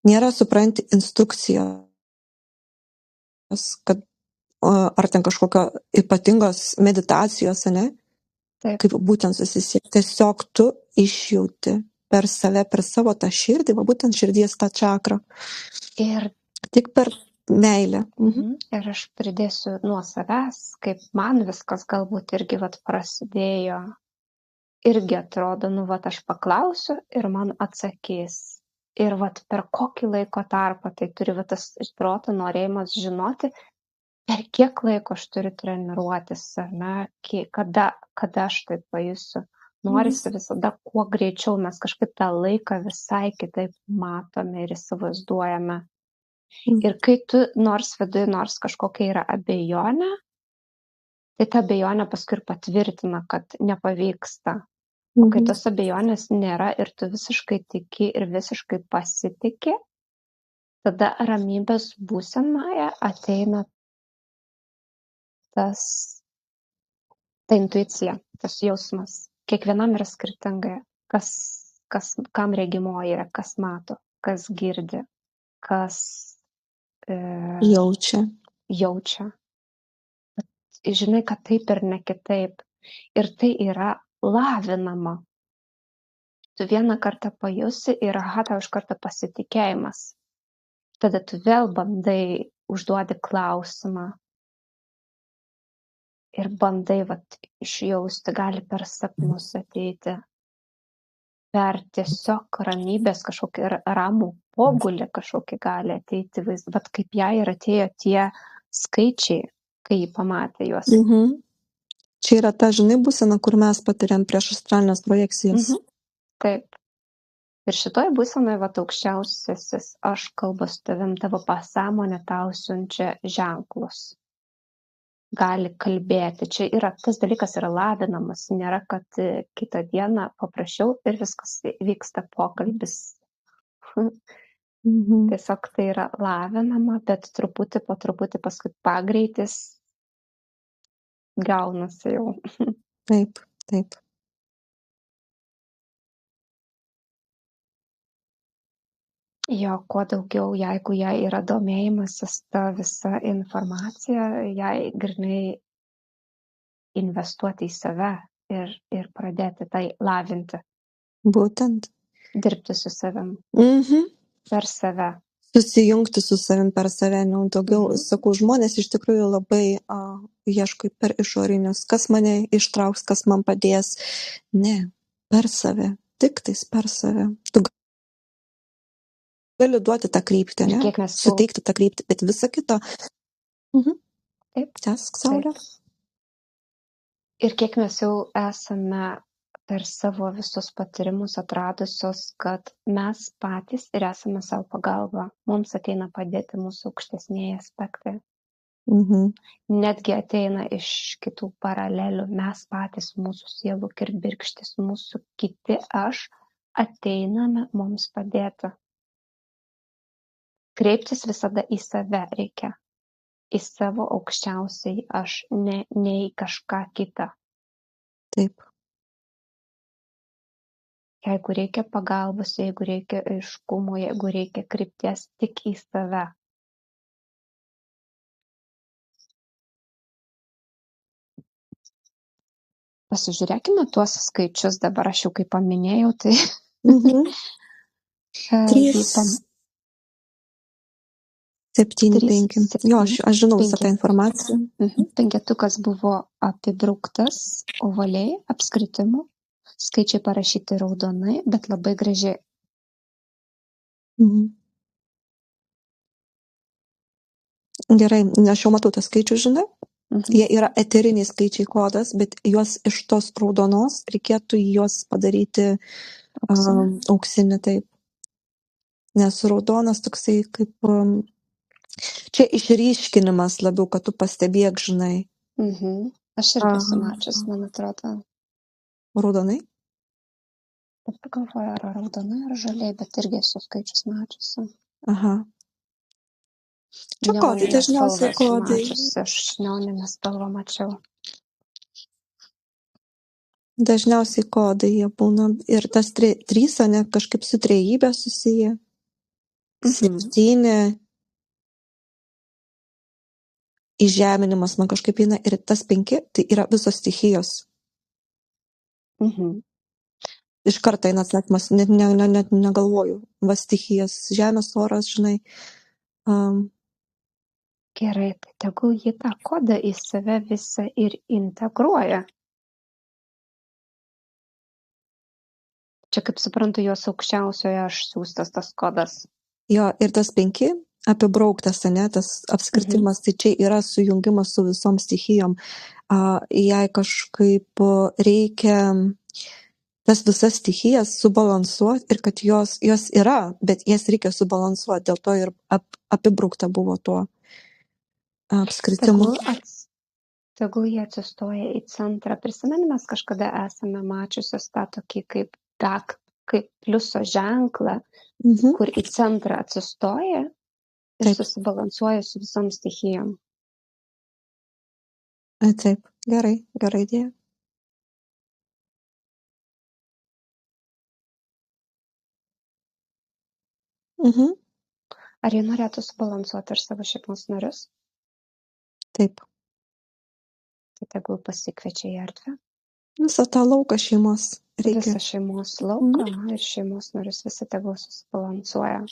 nėra supranti instrukcijos, kad ar ten kažkokio ypatingos meditacijos, ne? Taip. Kaip būtent susisiekti. Tiesiog tu išjauti per save, per savo tą širdį, va būtent širdies tą čakrą. Ir tik per meilę. Ir aš pridėsiu nuo savęs, kaip man viskas galbūt irgi vat prasidėjo. Irgi atrodo, nu vat aš paklausiu ir man atsakys. Ir vat per kokį laiko tarpą, tai turi vat tas proto norėjimas žinoti, per kiek laiko aš turiu treniruotis, ar ne, kada aš tai pajusiu. Norisi visada kuo greičiau, mes kažkaip tą laiką visai kitaip matome ir įsivaizduojame. Ir kai tu nors viduje, nors kažkokia yra abejonė, tai ta abejonė paskui ir patvirtina, kad nepavyksta. O kai tos abejonės nėra ir tu visiškai tiki ir visiškai pasitiki, tada ramybės būsenoje ateina ta intuicija, tas jausmas. Kiekvienam yra skirtingai, kam regimoji yra, kas mato, kas girdi, kas jaučia. Žinai, kad taip ir ne kitaip. Ir tai yra lavinama. Tu vieną kartą pajusi ir tau iš karto pasitikėjimas. Tada tu vėl bandai, užduodi klausimą. Ir bandai išjausti, gali per sapnus ateiti. Per tiesiog ramybės kažkokį ramų pogulį kažkokį gali ateiti vaizdą. Bet kaip jai ir atėjo tie skaičiai, kai jį pamatė juos. Čia yra ta, žinai, būsena, kur mes patiriam prieš astralinės projekcijas. Taip. Ir šitoj būsenoje aukščiausiasis aš kalbu su tavim, tavo pasąmonė tau siunčia ženklus. Gali kalbėti. Čia yra, tas dalykas yra lavinamas. Nėra, kad kitą dieną paprašiau ir viskas vyksta pokalbis. Tiesiog tai yra lavinama, bet truputį po truputį paskui pagreitis gaunasi jau. Taip. Jo, kuo daugiau, jeigu jai yra domėjimasis ta visa informacija, jai grinai investuoti į save ir pradėti tai lavinti. Būtent. Dirbti su savim. Per save. Susijungti su savim per save. Daugiau, sakau, žmonės iš tikrųjų labai ieško per išorinius, kas mane ištrauks, kas man padės. Ne, per save. Tik tais per save. Tu gali duoti tą kryptį, ne? Suteikti tą kryptį, bet visa kita. Taip. Tęsk, Saulė. Ir kiek mes jau esame per savo visus patyrimus atradusios, kad mes patys ir esame savo pagalba. Mums ateina padėti mūsų aukštesnieji aspektai. Netgi ateina iš kitų paralelių. Mes patys, mūsų sielų kirbirkštis, mūsų kiti aš, ateiname mums padėti. Kreiptis visada į save reikia. Į savo aukščiausiai aš, ne į kažką kitą. Taip. Jeigu reikia pagalbos, jeigu reikia aiškumo, jeigu reikia krypties, tik į save. Pasižiūrėkime tuos skaičius dabar, aš jau kaip paminėjau, tai Mhm. jį 3, 7, 5. Jo, aš žinau visą tą informaciją. Penketukas buvo apibrauktas ovaliai, apskritimu, skaičiai parašyti raudonai, bet labai gražiai. Mhm. Gerai, aš jau matau tą skaičių, žinai. Jie yra eteriniai skaičiai kodas, bet juos iš tos raudonos reikėtų juos padaryti auksinį, taip. Nes raudonas toksai kaip čia išryškinimas labiau, kad tu pastebėk, žinai. Aš irgi esu mačius, man atrodo. Raudonai? Bet pagalvoju, ar raudonai, ar žaliai, bet irgi esu skaičius mačiusi. Aha. Čia kodai, dažniausiai kodai. Aš neoninę spalvą mačiau. Dažniausiai kodai jie būna. Ir tas 3, ne, kažkaip su trejybė susiję. 7. Įžeminimas man kažkaip eina. Ir tas 5, tai yra visos stichijos. Iš karto eina atsakymas, net negalvoju. Va stichijas, žemės, oras, žinai. Gerai, tai tegul jį tą kodą į save visą ir integruoja. Čia, kaip suprantu, jos aukščiausioje aš siūstas tas kodas. Jo, ir tas 5 apibrauktas, ne, tas apskritimas, tai čia yra sujungimas su visom stichijom. Jei kažkaip reikia tas visas stichijas subalansuoti ir kad jos yra, bet jas reikia subalansuoti, dėl to ir apibraukta buvo tuo apskritimu. Tegul jie atsistoja į centrą. Prisimeni, mes kažkada esame mačiusios tą tokį kaip pliuso ženklą, kur į centrą atsistoja ir susibalansuoja su visom stichijom. Taip, gerai idėja. Ar jie norėtų subalansuoti ir savo šeimos narius? Taip. Tai tegul pasikviečia į erdvę. Visą tą lauką šeimos reikia. Visą šeimos lauką ir šeimos narius visi tegul susibalansuoja.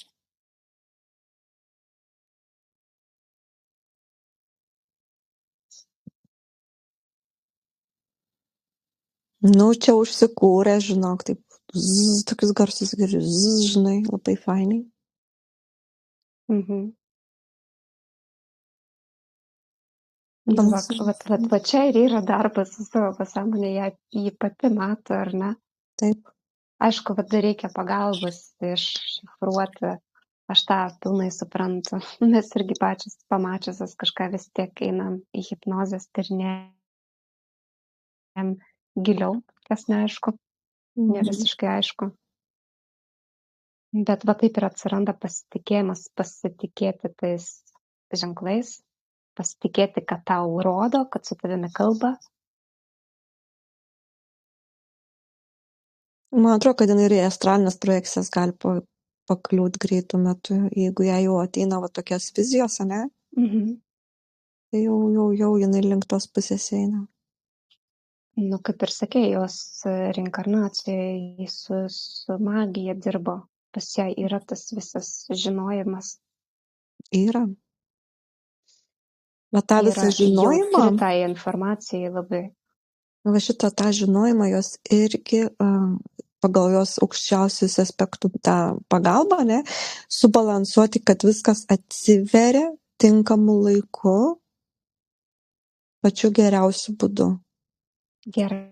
Nu, čia užsikūrė, žinok, taip, tokius garsus girdžiu, žinai, labai fainai. Va čia ir yra darbas su savo pasąmonė, jį pati mato, ar ne? Taip. Aišku, dar reikia pagalbos iššifruoti, aš tą pilnai suprantu. Mes irgi pačios pamačiusios kažką vis tiek einam į hipnozės tyrinėjam giliau, kas neaišku, ne visiškai aišku. Bet va taip ir atsiranda pasitikėjimas, pasitikėti tais ženklais, pasitikėti, kad tau rodo, kad su tavimi kalba. Man atrodo, kad jinai ir į astralinės projekcijas gali pakliūt greitų metų, jeigu jai jau ateina va tokias vizijos, ne? Tai jau jinai link tos pusės eina. Nu, kaip ir sakė, jos reinkarnacijoje su magija dirbo. Pas ją yra tas visas žinojimas. Yra. Bet tą visą žinojimą. Jautri tai informacijai labai. Va šitą tą žinojimą jos irgi pagal jos aukščiausius aspektų tą pagalbą, ne, subalansuoti, kad viskas atsiveria tinkamu laiku, pačiu geriausiu būdu. Gerai.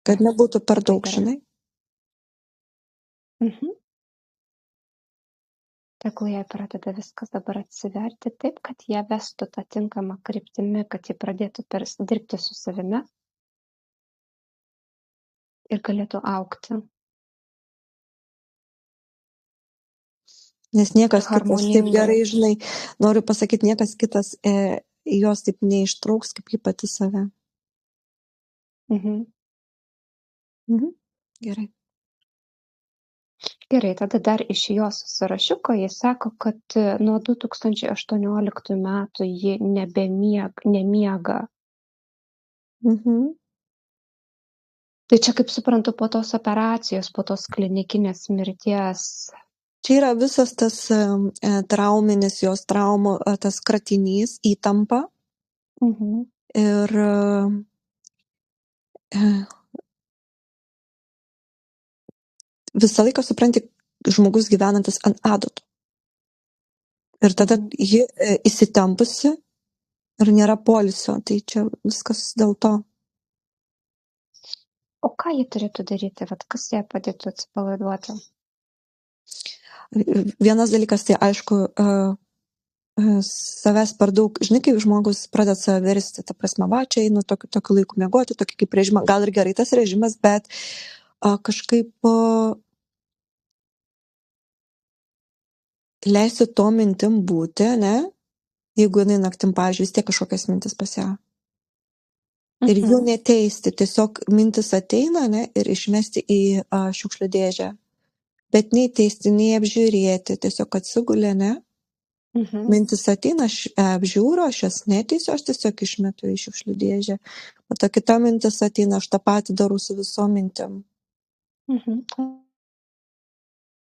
Kad nebūtų per daug, žinai. Tegul jai pradeda viskas dabar atsiverti taip, kad jie vestų tą tinkamą kryptimi, kad jie pradėtų dirbti su savimi ir galėtų augti. Nes niekas kitas taip gerai, žinai, noriu pasakyti, niekas kitas jos taip neištrauks, kaip ji pati save. Gerai. Gerai, tada dar iš jos sąrašiuko jis sako, kad nuo 2018 metų ji nemiega. Tai čia, kaip suprantu, po tos operacijos, po tos klinikinės mirties. Čia yra visas tas trauminis jos traumų, tas kratinys, įtampa. Ir visą laiką supranti, žmogus gyvenantis ant adatų. Ir tada ji įsitempusi ir nėra poilsio, tai čia viskas dėl to. O ką ji turėtų daryti, vat kas ją padėtų atsipalaiduoti? Vienas dalykas, tai aišku, savęs per daug, žinai, kaip žmogus pradeda save versti, ta prasme, va, čia einu tokiu laiku miegoti, tokį kaip režimą, gal ir gerai tas režimas, bet kažkaip leisti to mintim būti, ne, jeigu jinai naktim, pavyzdžiui, vis tiek kažkokias mintis pas ją. Ir jų neteisti, tiesiog mintis ateina, ne, ir išmesti į šiukšlių dėžę. Bet nei teisti, nei apžiūrėti, tiesiog atsigulė, ne. Mintis ateina, aš apžiūriu, aš jas neteisiu, aš tiesiog išmetu į šiukšlių dėžę. O ta kita mintis ateina, aš tą patį darau su visom mintim.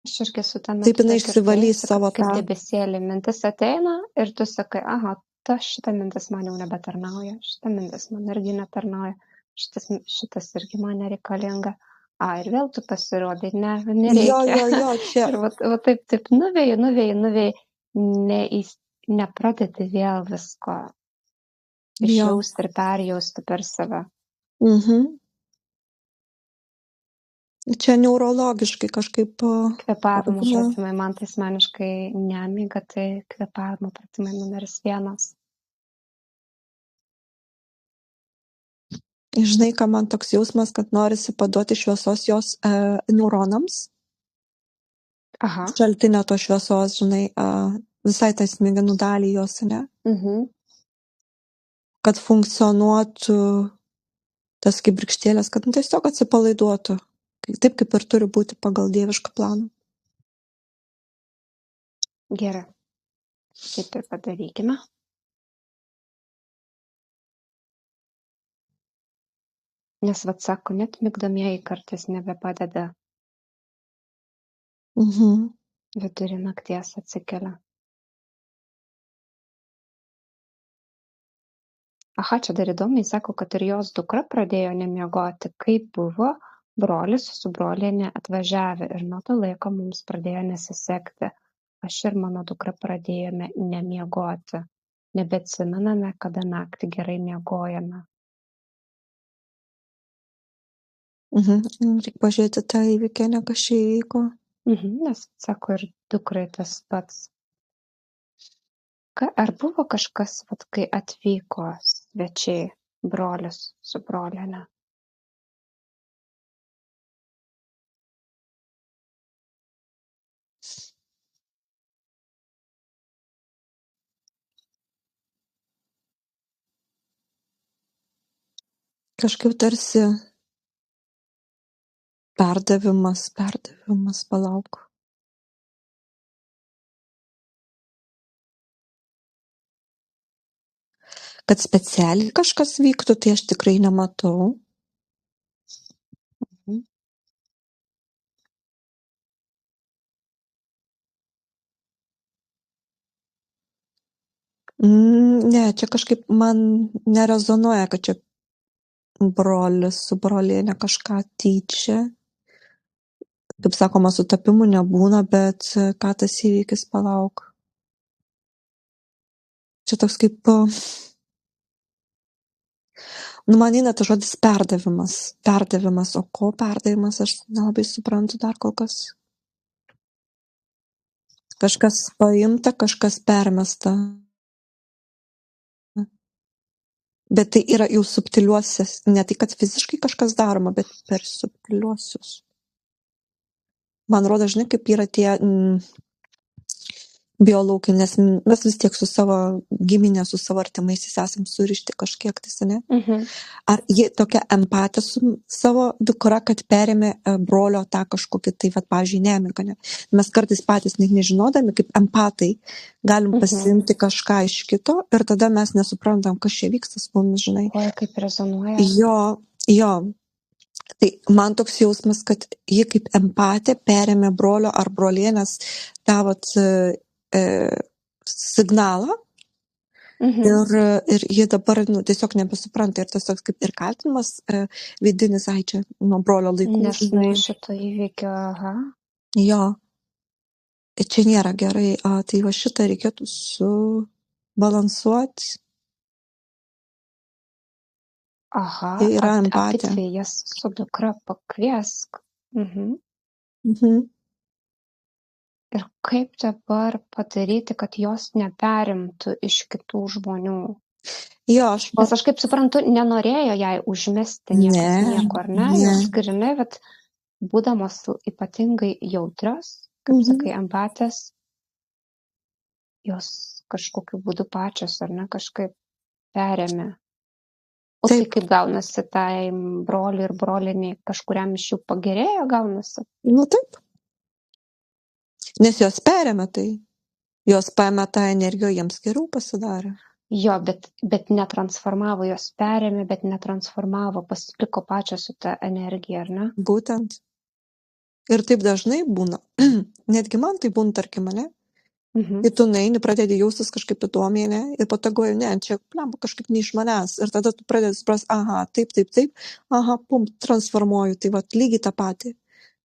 Aš irgi su tą Taip jinai išsivalys savo tą. Kaip debesėlį mintis ateina ir tu sakai, aha, šita mintis man jau nebetarnauja, šita mintis man irgi netarnauja, šitas irgi man nereikalinga. Ir vėl tu pasirodai, nereikia. Jo, čia. Ir va taip nuvėjai, nepradedi vėl visko išjausti ir perjausti per save. Čia neurologiškai kažkaip. Kvėpavimo pratimai, man tai asmeniškai nemiga, tai kvėpavimo pratimai numeris 1. Žinai, ką man toks jausmas, kad norisi paduoti šviesos jos neuronams. Šaltinio to šviesos, žinai, visai tai smegenų dalį jos, ne? Kad funkcionuotų tas kibirkštėlės, kad tiesiog atsipalaiduotų. Taip, kaip ir turi būti pagal dievišką planą. Gerai. Taip ir padarykime. Nes, vat sako, net migdomieji kartais nebepadeda. Vidurį nakties atsikelia. Čia dar įdomiai sako, kad ir jos dukra pradėjo nemiegoti, kaip buvo brolis su brolienė atvažiavę ir nuo to laiko mums pradėjo nesisekti. Aš ir mano dukra pradėjome nemiegoti. Nebeatsimename, kada naktį gerai miegojame. Reikia pažiūrėti tą įvykį, ne kas čia įvyko. Nes, sako, ir dukrai tas pats. Ar buvo kažkas, vat, kai atvyko svečiai, brolis su broliene? Kažkaip tarsi perdavimas, palauk. Kad specialiai kažkas vyktų, tai aš tikrai nematau. Ne, čia kažkaip man nerezonuoja, kad čia brolis su brolienė kažką tyčia. Kaip sakoma, sutapimų nebūna, bet ką tas įvykis, palauk. Čia toks kaip... man eina tas žodis perdavimas, o ko perdavimas, aš nelabai suprantu dar kol kas. Kažkas paimta, kažkas permesta. Bet tai yra jau subtiliuosius, ne tai, kad fiziškai kažkas daroma, bet per subtiliuosius. Man rodo, žinai, kaip yra tie biolaukai, nes mes vis tiek su savo giminė, su savo artimaisiais esam surišti kažkiek, tai ne? Ar jie tokia empatija su savo dukra, kad perėmė brolio tą kažkokį, tai, vat, pavyzdžiui, nemigą, ne? Mes kartais patys nežinodami, kaip empatai, galim pasiimti kažką iš kito ir tada mes nesuprantam, kas čia vyksta su mumis, žinai. Kaip rezonuoja. Jo. Tai man toks jausmas, kad ji kaip empatė perėmė brolio ar brolienės tą signalą ir ji dabar tiesiog nebesupranta ir tiesiog kaip ir kaltinimas vidinis, ai čia nuo brolio laikų. Nes nuo šito įvykio, aha. Jo, čia nėra gerai, tai va šitą reikėtų subalansuoti. Aha, Tai yra empatija. abidvi jas su dukra pakviesk. Ir kaip dabar padaryti, kad jos neperimtų iš kitų žmonių? Jo, Nes aš kaip suprantu, nenorėjo jai užmesti nieko, ar ne? Jos grinai, bet būdamos ypatingai jautrios, kaip sakai, empatės, jos kažkokiu būdu pačios, ar ne, kažkaip perėmė. O tai kaip gaunasi tai broliui ir broliniai, kažkuriam iš jų pagerėjo gaunasi? Nu taip. Nes jos perėmė tai. Jos paėmė tą energiją, jiems geriau pasidarė. Jo, bet netransformavo, jos perėmė, bet netransformavo, pasiliko pačią su ta energija, ar ne? Būtent. Ir taip dažnai būna. Netgi man tai būna, tarkim, ne? Ir tu naini, pradedi jaustis kažkaip įdomiai, ne? Ir po to galvoji, ne, čia kažkaip ne iš manęs. Ir tada tu pradedi suprasti, aha, taip, aha, pum, transformuoju. Tai va, lygiai tą patį.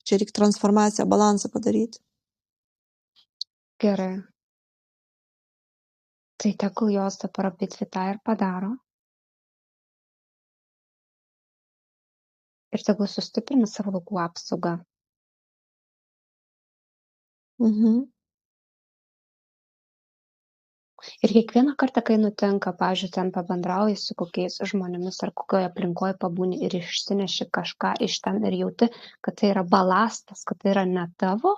Čia reikia transformaciją, balansą padaryti. Gerai. Tai tegul jos dabar abidvi tą ir padaro. Ir tegul sustiprina savo laukų apsaugą. Ir kiekvieną kartą, kai nutinka, pavyzdžiui, ten pabendrauji su kokiais žmonėmis ar kokioje aplinkoje pabūni ir išsineši kažką iš ten ir jauti, kad tai yra balastas, kad tai yra ne tavo,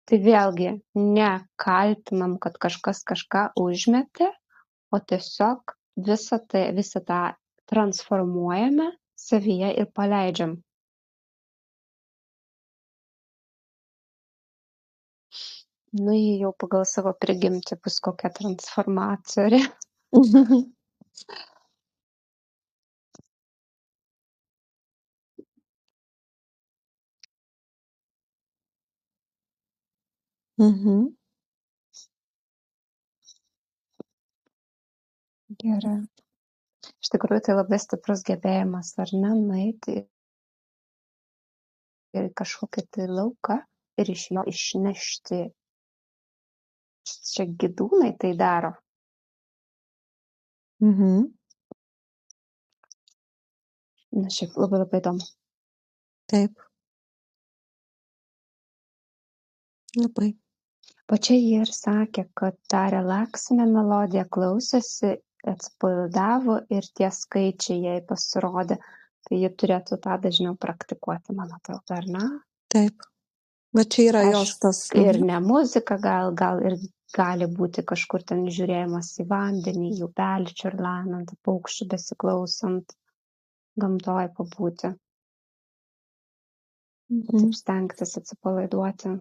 tai vėlgi nekaltinam, kad kažkas kažką užmetė, o tiesiog visą tą transformuojame savyje ir paleidžiam. Nu, jį jau pagal savo prigimtį bus kokia transformatorė. Gerai. Iš tikrųjų, tai labai stiprus gebėjimas, ar ne, nueiti ir kažkokį tai lauką ir iš jo išnešti. Čia gidūnai tai daro. Na, šiaip labai įdomu. Taip. Labai. Pačia jie ir sakė, kad tą relaksinę melodiją klausėsi, atsipalaidavo ir tie skaičiai jai pasirodė. Tai ji turėtų tą dažniau praktikuoti, man atrodo, ar ne? Taip. Bet čia yra jos tas. Ir ne muzika, gal ir gali būti kažkur ten žiūrėjimas į vandenį, į upelį čiurlenant, paukščių besiklausant, gamtoje pabūti. Taip stengtis atsipalaiduoti.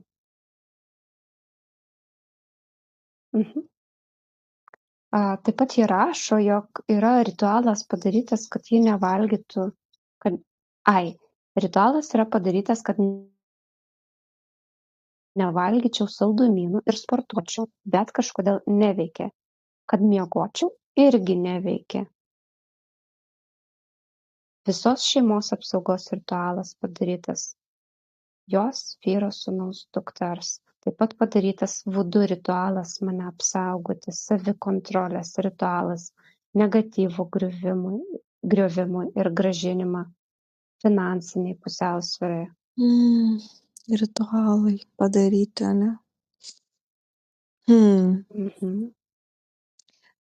Taip pat jie rašo, jog yra ritualas padarytas, kad ji nevalgytų, ritualas yra padarytas, kad nevalgyčiau saldumynų ir sportuočiau, bet kažkodėl neveikė. Kad miegočiau, irgi neveikė. Visos šeimos apsaugos ritualas padarytas. Jos vyro sūnaus dukters. Taip pat padarytas vudu ritualas mane apsaugoti, savikontrolės ritualas, negatyvo griovimui ir grąžinimą finansiniai pusiausvyrai. Ritualai padaryti, ne?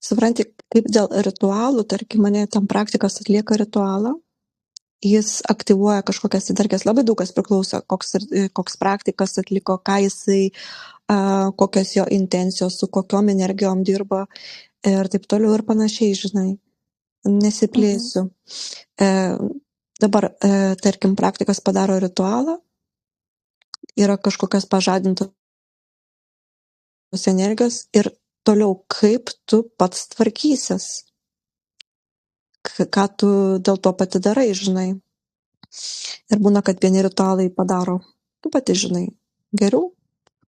Supranti, kaip dėl ritualų, tarkim, mane tam praktikas atlieka ritualą, jis aktyvuoja kažkokias įdarkės, labai daug kas priklauso, koks praktikas atliko, ką jisai, kokios jo intencijos, su kokiom energijom dirba ir taip toliau ir panašiai, žinai, nesiplėsiu. Dabar, tarkim, praktikas padaro ritualą, yra kažkokios pažadintos energijos ir toliau, kaip tu pats tvarkysis, ką tu dėl to pati darai, žinai. Ir būna, kad vieni ritualai padaro, tu pati žinai, geriau,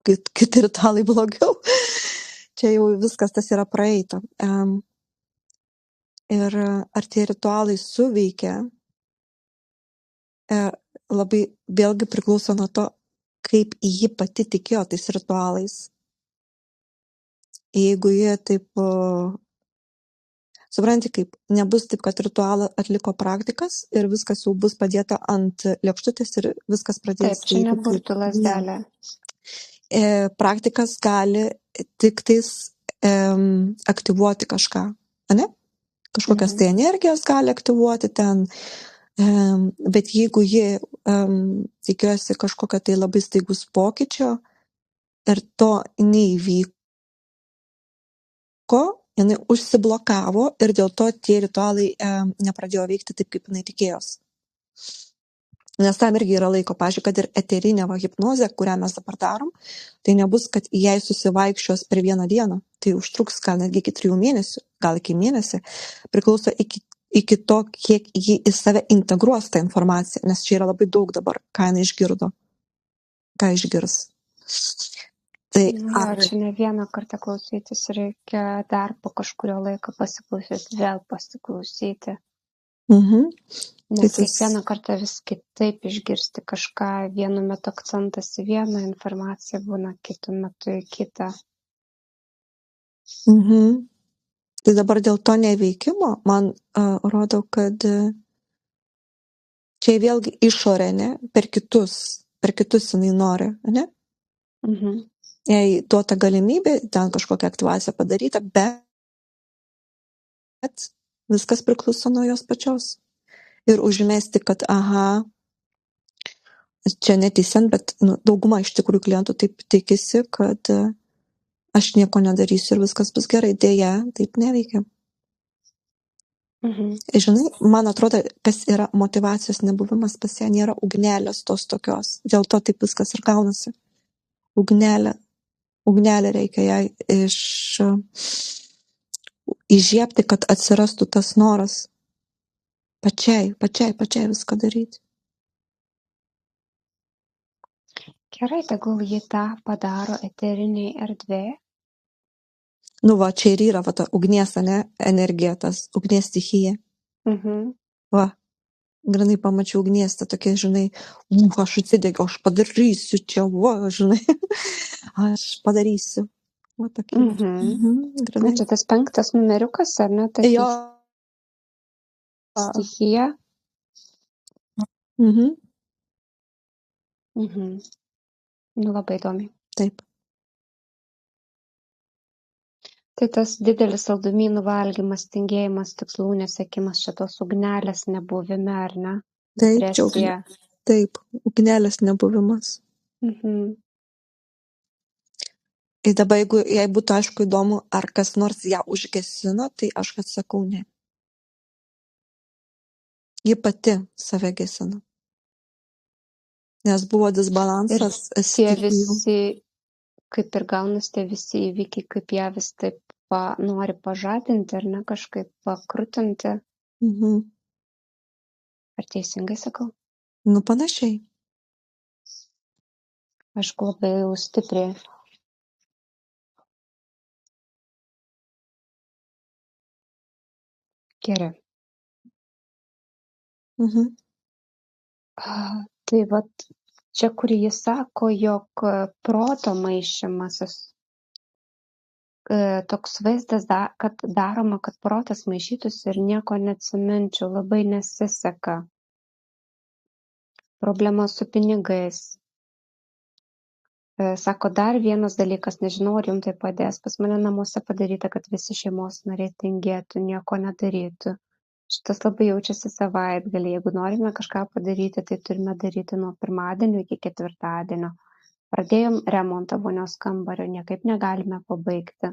kiti ritualai blogiau. Čia jau viskas tas yra praeita. Ir ar tie ritualai suveikia, labai vėlgi priklauso nuo to, kaip ji pati tikėjo tais ritualais. Jeigu jie taip, supranti, kaip nebus taip, kad ritualą atliko praktikas ir viskas jau bus padėta ant lėkštutės ir viskas pradės. Taip, čia neburtų lasdelė. Praktikas gali tik tais aktyvuoti kažką, ne? Kažkokias tai energijas gali aktyvuoti ten, bet jeigu ji tikiuosi kažkokio tai labai staigus pokyčio ir to neįvyko, jinai užsiblokavo ir dėl to tie ritualai nepradėjo veikti taip, kaip jinai tikėjosi. Nes tam irgi yra laiko, pavyzdžiui, kad ir eterinė hipnozė, kurią mes dabar darom, tai nebus, kad jai susivaikščios per vieną dieną. Tai užtruks gal netgi iki 3 mėnesių, gal iki mėnesį. Priklauso iki to, kiek ji į save integruos tą informaciją, nes čia yra labai daug dabar, ką jinai išgirdo, ką išgirs. Tai čia ne vieną kartą klausytis, reikia dar po kažkurio laiko pasiklausyti, vėl pasiklausyti. Nes kiekvieną kartą vis kitaip išgirsti kažką, vienu metu akcentas į vieną, informacija būna kitu metu į kitą. Tai dabar dėl to neveikimo man rodo, kad čia vėlgi išorė, ne, per kitus jinai nori, ne? Jei duota galimybė, ten kažkokią aktyvaciją padaryta, bet viskas priklauso nuo jos pačios. Ir užmesti, kad čia neteisiant, bet dauguma iš tikrųjų klientų taip tikisi, kad aš nieko nedarysiu ir viskas bus gerai. Deja, taip neveikia. Žinai, man atrodo, kas yra motyvacijos nebuvimas pas ją, nėra ugnelės tos tokios. Dėl to taip viskas ir gaunasi. Ugnelė reikia jai įžiebti, kad atsirastų tas noras pačiai viską daryti. Gerai, tegul ji tą padaro eteriniai erdvėje. Nu va, čia ir yra ta ugnies, ne, energija, tas ugnies stichija. Va, granai pamačiau ugnies, ta tokia, žinai, aš atsidegiau, aš padarysiu čia, va, žinai, aš padarysiu. Va, tokia. Na, čia tas 5 numeriukas, ar ne? Tai jo. Stichija. Nu, labai įdomi. Taip. Tai tas didelis saldumynų valgymas, tingėjimas, tikslų nesiekimas, šitos ugnelės nebuvime, ar ne? Taip, ugnelės nebuvimas. Ir dabar, jeigu jai būtų aišku įdomu, ar kas nors ją užgesino, tai aš atsakau ne. Ji pati save gesino. Nes buvo disbalansas. Ir tie visi, kaip ir gaunas, tie visi įvykiai, kaip ją vis taip nori pažadinti, ar ne, kažkaip pakrutinti. Ar teisingai sakau? Nu, panašiai. Aš labai jau stipriai. Gerai. Tai vat, čia, kur jis sako, jog proto maišymasis, toks vaizdas, kad daroma, kad protas maišytųsi ir nieko neatsiminčiau, labai nesiseka. Problema su pinigais. Sako, dar vienas dalykas, nežinau, ar jums tai padės. Pas mane namuose padaryta, kad visi šeimos nariai tingėtų, nieko nedarytų. Šitas labai jaučiasi savaitgalį. Jeigu norime kažką padaryti, tai turime daryti nuo pirmadienio iki ketvirtadienio. Pradėjom remontą vonios kambario, niekaip negalime pabaigti.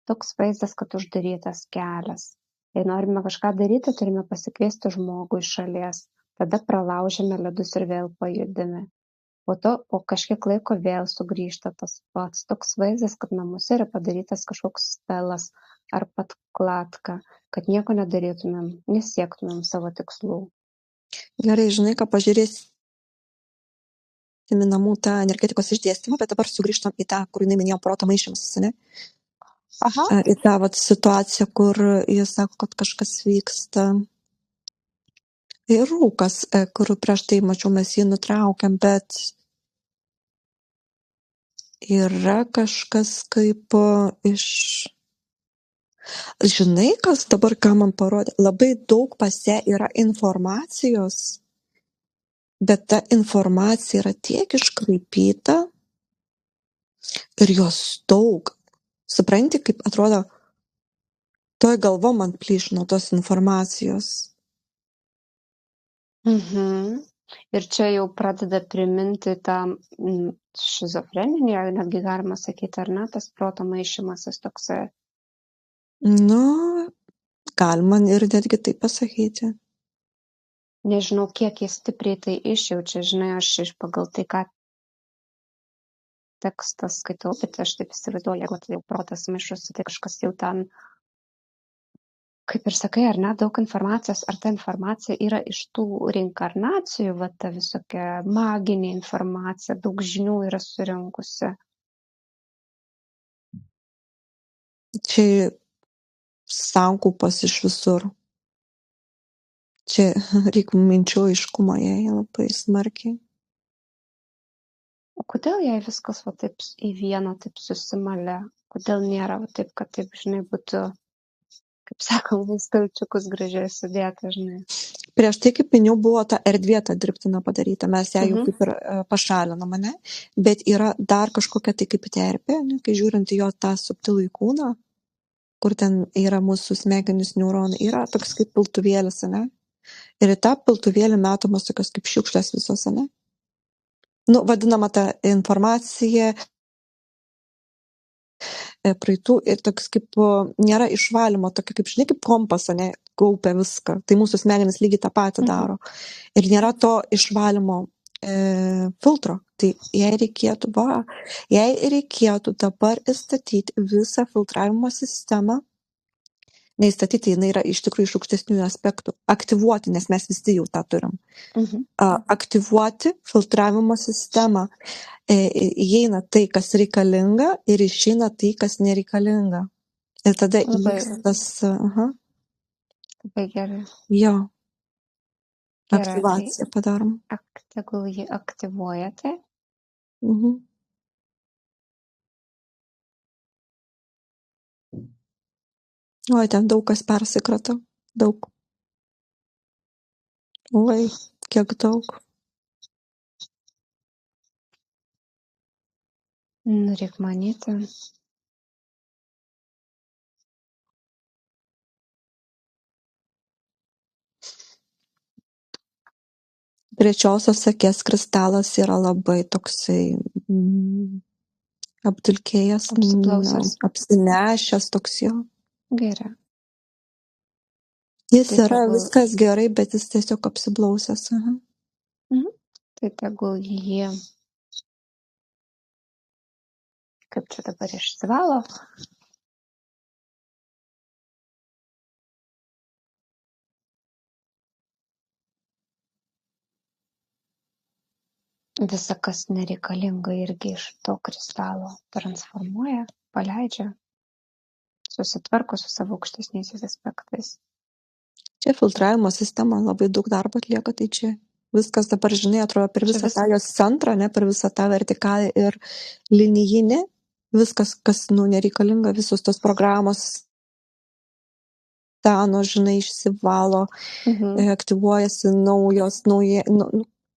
Toks vaizdas, kad uždarytas kelias. Jei norime kažką daryti, turime pasikviesti žmogų iš šalies. Tada pralaužiame ledus ir vėl pajudime. Po to, po kažkiek laiko vėl sugrįžta tas pats. Toks vaizdas, kad namuose yra padarytas kažkoks stelas ar pat klatka, kad nieko nedarytumėm, nesiektumėm savo tikslų. Gerai, žinai, ką pažiūrėsim į namų tą energetikos išdėstymą, bet dabar sugrįžtam į tą, kur jinai minėjo proto maišymas, ne? Aha. Į tą vat situaciją, kur jis sako, kad kažkas vyksta. Ir rūkas, kur prieš tai mačiau, mes jį nutraukiam, bet yra kažkas kaip iš... Žinai, kas dabar ką man parodė? Labai daug pas ją yra informacijos, bet ta informacija yra tiek iškraipyta ir jos daug. Supranti, kaip atrodo, toj galvo man plyš nuo tos informacijos. Ir čia jau pradeda priminti tą šizofreninį, netgi galima sakyti, ar ne, tas proto maišymasis toksai. Nu, galima ir netgi taip pasakyti. Nežinau, kiek jis stipriai tai išjaučia, žinai, aš pagal tai, ką tekstą skaitau, bet aš taip įsivaizduoju, jeigu tai jau protas maišosi, tai kažkas jau ten, kaip ir sakai, ar ne, daug informacijos, ar ta informacija yra iš tų reinkarnacijų, va ta visokia maginė informacija, daug žinių yra surinkusi. Čia sankaupas iš visur. Čia reikia minčių aiškumo jai labai smarkiai. O kodėl jai viskas va taip į vieną taip susimalė? Kodėl nėra va taip, kad taip, žinai, būtų, kaip sakoma, stalčiukus gražiai sudėta, žinai? Prieš tai, kaip minėjau, buvo ta erdvė ta dirbtina padaryta, mes ją jau kaip ir pašalinom, ne? Bet yra dar kažkokia tai kaip terpė, ne? Kai žiūrint į jo tą subtilų kūną, kur ten yra mūsų smegenys neuronai, yra toks kaip piltuvėlis, ne? Ir į tą piltuvėlį metamos tokios kaip šiukšlės visos, ne? Nu, vadinama ta informacija praeitų ir toks kaip nėra išvalymo, tokia kaip, žinai, kaip kompas, ne, kaupia viską. Tai mūsų smegenys lygiai tą patį daro. Ir nėra to išvalymo filtro. Tai jei reikėtų dabar įstatyti visą filtravimo sistemą, neįstatyti, jinai yra iš tikrųjų iš aukštesnių aspektų, aktyvuoti, nes mes visi jau tą turim. Aktyvuoti filtravimo sistemą. Įeina tai, kas reikalinga ir išeina tai, kas nereikalinga. Ir tada įvyks tas... Labai gerai. Jo. Gerai, Aktyvaciją padarom. Tegul jį aktyvuojate. Oi, ten daug kas persikrato. Daug. Oi, kiek daug. Reik manyti. Trečiosios akies kristalas yra labai toksai apdulkėjęs, apsinešęs toks jo. Gerai. Jis yra viskas gerai, bet jis tiesiog apsiblausęs. Tai tegul jį, kaip čia dabar išsivalo. Visa, kas nereikalinga, irgi iš to kristalo transformuoja, paleidžia, susitvarko su savo aukštesniais aspektais. Čia filtravimo sistema labai daug darbo atlieka, tai čia viskas dabar, žinai, atrodo per visą tą jos centrą, ne, per visą tą vertikalę ir linijinę, viskas, kas, nereikalinga, visos tos programos seno, žinai, išsivalo, aktyvuojasi naujos,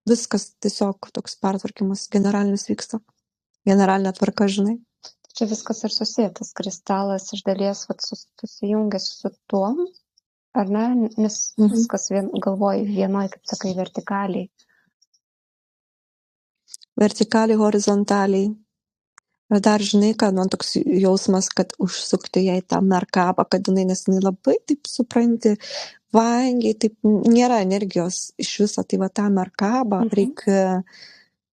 viskas tiesiog toks pertvarkymas generalinis vyksta. Generalinė tvarka, žinai. Čia viskas ir susijęs, kristalas iš dalies susijungia su tuom, ar ne, nes viskas galvoji vienoj, kaip sakai, vertikaliai. Vertikaliai, horizontaliai. Ir dar, žinai, kad man toks jausmas, kad užsukti jai tą merkabą, kad jinai, nes jinai labai, taip supranti, vangiai, taip nėra energijos iš viso, tai va tą merkabą reikia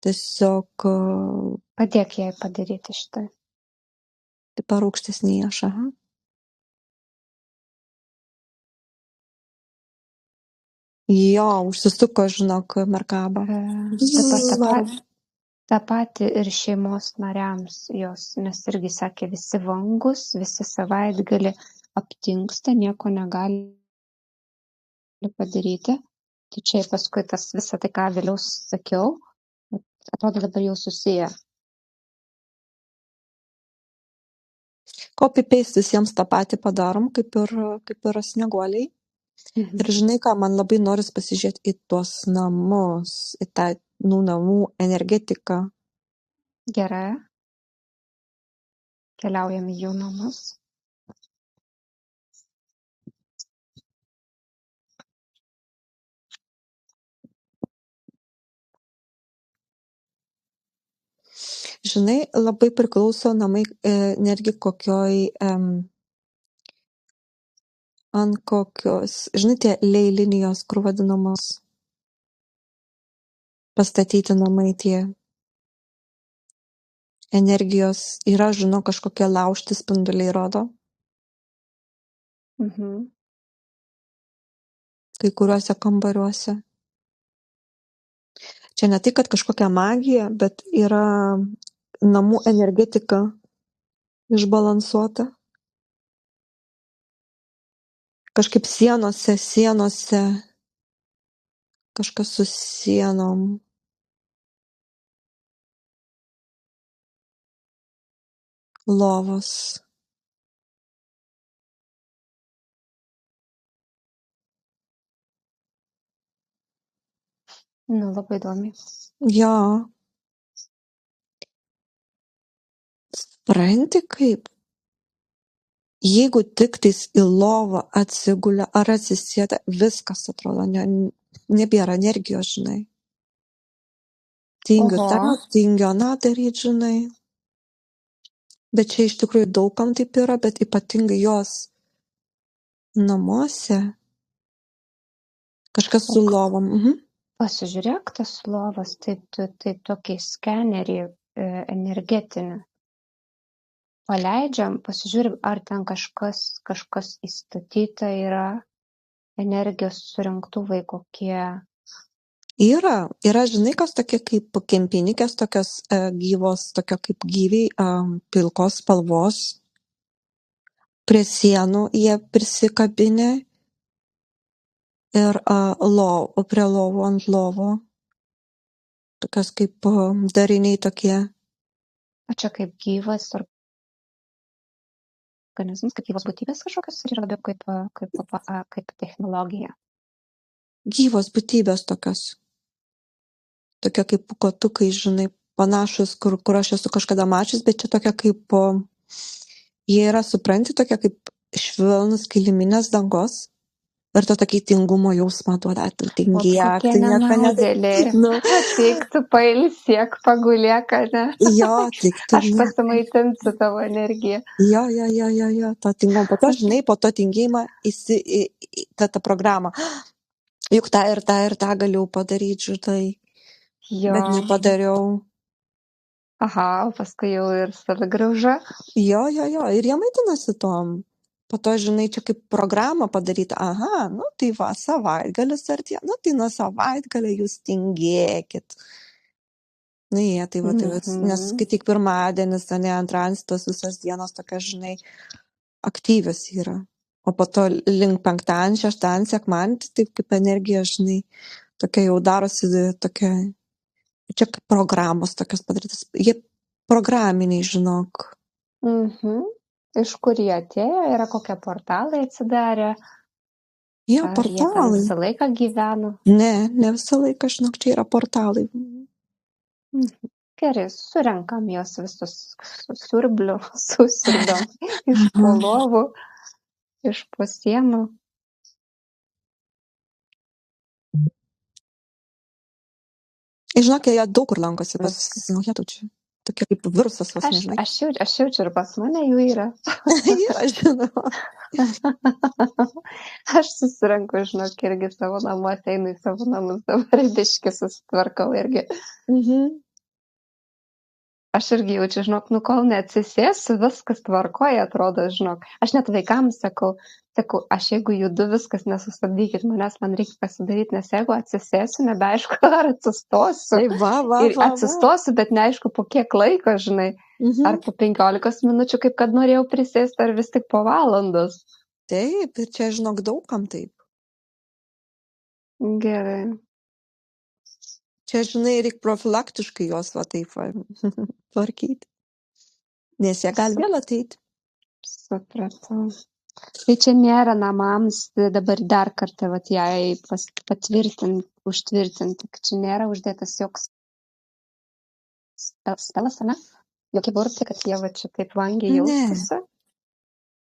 tiesiog... Padėk jai padaryti šitą. Tai par aukštesnį aš, Jo, užsisuko, žinok, Merkaba. Dabar tą patį ir šeimos nariams jos, nes irgi sakė, visi vangus, visi savaitgalį aptingsta, nieko negali padaryti. Tai čia paskui tas visą tai, ką vėliau sakiau, atrodo dabar jau susiję. Copy-paste visiems tą patį padarom, kaip ir snieguoliai. Ir žinai ką, man labai noris pasižiūrėti į tuos namus, į tą namų energetiką. Gerai. Keliaujam į jų namus. Žinai, labai priklauso namai netgi kokioj, ant kokios, žinai, tie lei linijos, kur vadinamos pastatyti namai tie energijos, yra, žinau, kažkokie laužti spinduliai rodo, kai kuriuose kambariuose. Čia ne tai, kad kažkokia magija, bet yra namų energetika išbalansuota. Kažkaip sienose, kažkas su sienom. Lovos. Nu, labai įdomi. Jo. Supranti kaip? Jeigu tik tais į lovą atsigulia ar atsisėda, viskas atrodo, nebėra energijos, žinai. Tingiu tą, tingiu aną daryti, žinai. Bet čia iš tikrųjų daugam taip yra, bet ypatingai jos namuose. Kažkas su lovom. Pasižiūrėk, tas lovas, tai tokį skenerį energetinį. Paleidžiam, pasižiūrim, ar ten kažkas įstatyta yra, energijos surinktuvai kokie. Yra, žinai, kas tokie kaip kempinikės, tokios gyvos, tokio kaip gyviai, pilkos spalvos. Prie sienų jie prisikabinę ir prie lovų, ant lovo. Tokios kaip dariniai tokie. O čia kaip gyvas organizmas, kaip gyvos būtybės kažkokios, ar yra labiau kaip technologija? Gyvos būtybės tokios. Tokie kaip pukotukai, žinai, panašus, kur aš esu kažkada mačius, bet čia tokia kaip, jie yra, supranti, tokia kaip švelnus kiliminės dangos. Ir to tokį tingumo jausmą duoda, tingėk, tai nenaudėlė. Ateik, tu pailsėk, pagulėk, ne? Jo, tik tu. Aš pasimaitinsiu tavo energiją. Jo, to tingumo. Po to, žinai, po to tingėjimą tą programą. Juk tą ir tą galėjau padaryti, žinai. Jo. Bet nepadariau. Aha, paskui jau ir savigrauža. Jo, ir jie maitinasi tom. Po to, žinai, čia kaip programą padaryta. Aha, nu tai va, savaitgalis artėja. Nu tai nuo savaitgalio jūs tingėkit. Nu jie, tai va, nes kai tik pirmadienis, ne antradienis, tos visas dienos tokia, žinai, aktyvios yra. O po to link penktadienį, šeštadienį, sekmadienį, taip kaip energija, žinai, tokia jau darosi tokia, čia kaip programos tokios padarytas. Jie programiniai, žinok. Iš kur jie atėjo, yra kokie portalai atsidarė? Jo, portalai. Jie visą laiką gyveno? Ne visą laiką, žinok, čia yra portalai. Gerai, surenkam jos visus susirbam iš po lovų, iš po sienų. Žinok, jie daug kur lankosi, bet jėtų čia. Tokia kaip virusas, vos nežinai. Aš jaučiu ir pas mane jų yra. Yra, žinoma. Aš susirenku, žinok, irgi savo namuose, einu į savo namus, dabar biškį susitvarkau irgi. Aš irgi jaučiu, žinok, kol neatsisėsiu, viskas tvarkoja, atrodo, žinok. Aš net vaikams sakau, aš jeigu judu, viskas nesustabdykit manęs, man reikia pasidaryti, nes jeigu atsisėsiu, nebeaišku, ar atsistosiu. Tai va. Ir atsistosiu, bet neaišku, po kiek laiko, žinai. Ar po 15 minučių, kaip kad norėjau prisėsti, ar vis tik po valandos. Taip, ir čia, žinok, daugam taip. Gerai. Čia, žinai, reikia profilaktiškai jos va taip tvarkyti. Nes jie gali vėl ateiti. Supratau. Tai čia nėra namams dabar dar kartą jai užtvirtinti, kad čia nėra uždėtas joks spelas, ne? Jokie burtai, kad jie čia taip vangiai jaustųsi.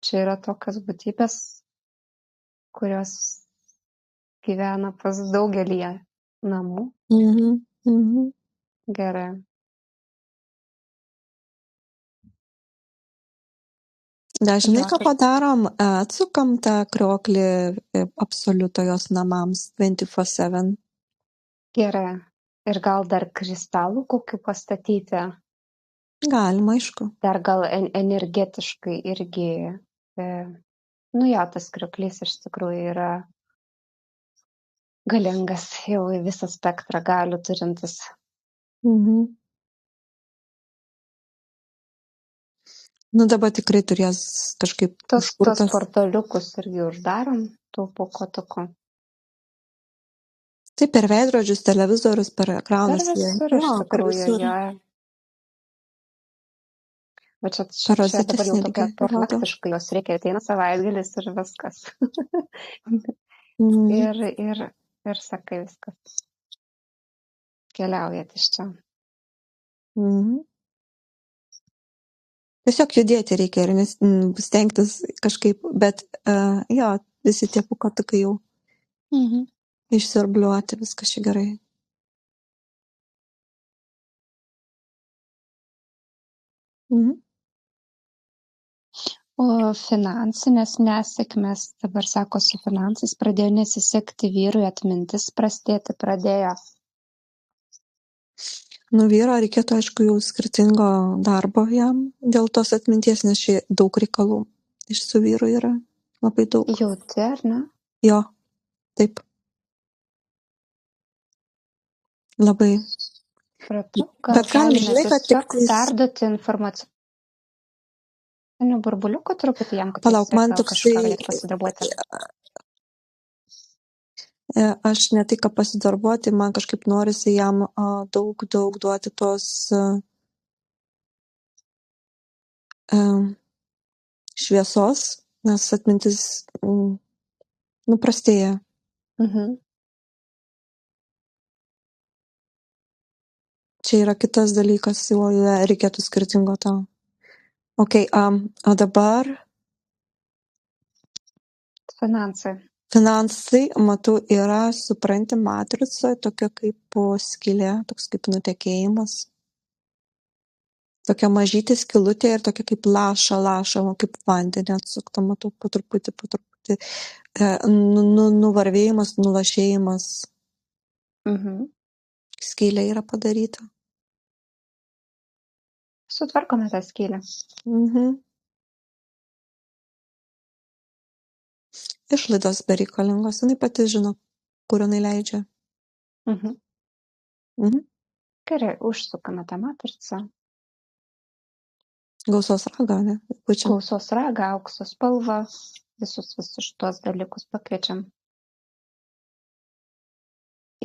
Čia yra tokios būtybės, kurios gyvena pas daugelį namų. Gerai. Dažnai ką padarom, atsukam tą krioklį absoliutojos namams 24/7. Gerai. Ir gal dar kristalų kokių pastatyti? Galima, aišku. Dar gal energetiškai irgi, tas krioklys iš tikrųjų yra galingas, jau į visą spektrą galių turintis. Dabar tikrai turės kažkaip Tos portaliukus irgi uždarom, tų pokotukų. Tai per veidrodžius, televizorius, per ekranus. Per visur, iš tikrųjų, jo. Bet čia dabar jau tokia profilaktiškai, jos reikia, ateina savaitgalis ir viskas. Ir sakai viskas. Keliaujat iš čia. Tiesiog judėti reikia ir stengtis kažkaip, bet visi tie pukotukai jau išsiurbliuoti, viskas čia gerai. O finansinės nesėkmės, dabar sako, su finansais pradėjo nesisekti vyrui, atmintis prastėti pradėjo. Vyro reikėtų, aišku, jau skirtingo darbo jam dėl tos atminties, nes čia daug reikalų iš su vyru yra, labai daug. Jauti, ar ne? Jo, taip. Labai. Supratau, gal galime tiesiog perduoti informaciją. Burbuliuko truputį jam, kad Palauk, man kažką galėtų pasidarbuoti. Aš ne tai, ką pasidarbuoti, man kažkaip norisi jam daug duoti tos šviesos, nes atmintis prastėja. Čia yra kitas dalykas, jau reikėtų skirtingo to. Ok, o dabar? Finansai, matau, yra, supranti, matricoje tokia kaip skylė, toks kaip nutekėjimas. Tokia mažytė skylutė ir tokia kaip laša, kaip vandenį atsukta, matau, po truputį. Nuvarvėjimas, nulašėjimas. Skylė yra padaryta. Sutvarkome tą skylę. Išlaidos bereikalingos, jinai pati žino, kur jinai leidžia. Gerai, užsukame tą matricą. Gausos ragą, ne? Gausos ragą, aukso spalvą, visus šitos dalykus pakviečiam.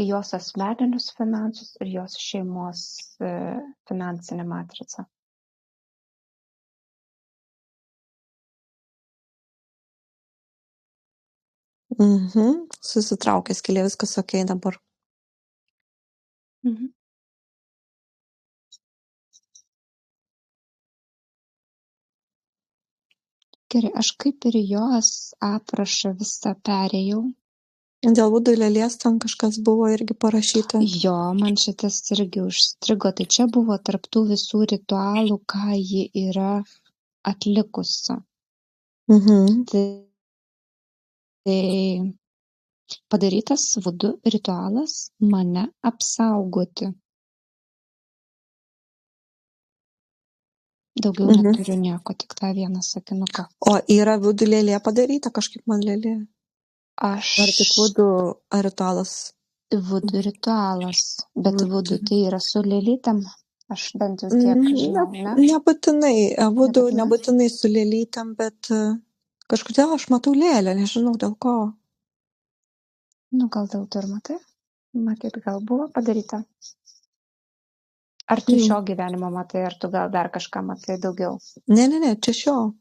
Į jos asmeninius finansus ir jos šeimos finansinę matricą. Susitraukė skylė, viskas ok dabar. Gerai, aš kaip ir jos aprašą visą perėjau. Dėl Vudų lėlės ten kažkas buvo irgi parašyta. Jo, man šitas irgi užstrigo, tai čia buvo tarptų visų ritualų, ką ji yra atlikusi. Tai padarytas Vudų ritualas mane apsaugoti. Daugiau neturiu nieko, tik tą vieną sakinuką. O yra vudu lėlė padaryta kažkaip man lėlė? Aš Ar tik vudu ritualas? vudu ritualas, bet Vudu. vudu tai yra su lėlytėm. Aš bent jau tiek žinau, ne? Nebūtinai. Vudu Nebūtinai? nebūtinai su lėlytėm, bet kažkodėl aš matau lėlę, nežinau dėl ko. Nu, gal dėl to ir matai? Matyt, gal buvo padaryta. Ar tu šio gyvenimo matai, ar tu gal dar kažką matai daugiau? Ne, čia šio.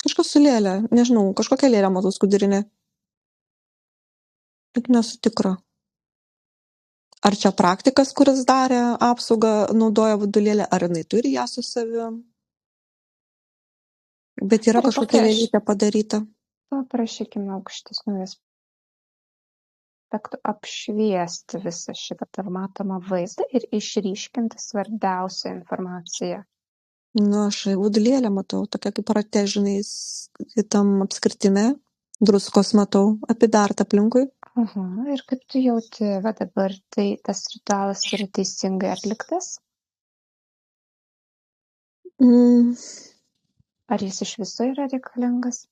Kažkas su lėlė, nežinau, kažkokia lėlė matau skudurinė. Tik nesu tikra. Ar čia praktikas, kuris darė apsaugą, naudoja vudu lėlę, ar jinai turi ją su savim? Bet yra Gerai, kažkokia lėlytė padaryta. Paprašykime aukštesnių aspektų apšviesti visą šitą per matomą vaizdą ir išryškinti svarbiausią informaciją. Nu, aš vudu lėlę matau, tokia kaip rate, žinai, tam apskritime, druskos matau, apidarta aplinkui. Aha, ir kaip tu jauti, va dabar tai tas ritualas yra teisingai atliktas? Ar jis iš viso yra reikalingas?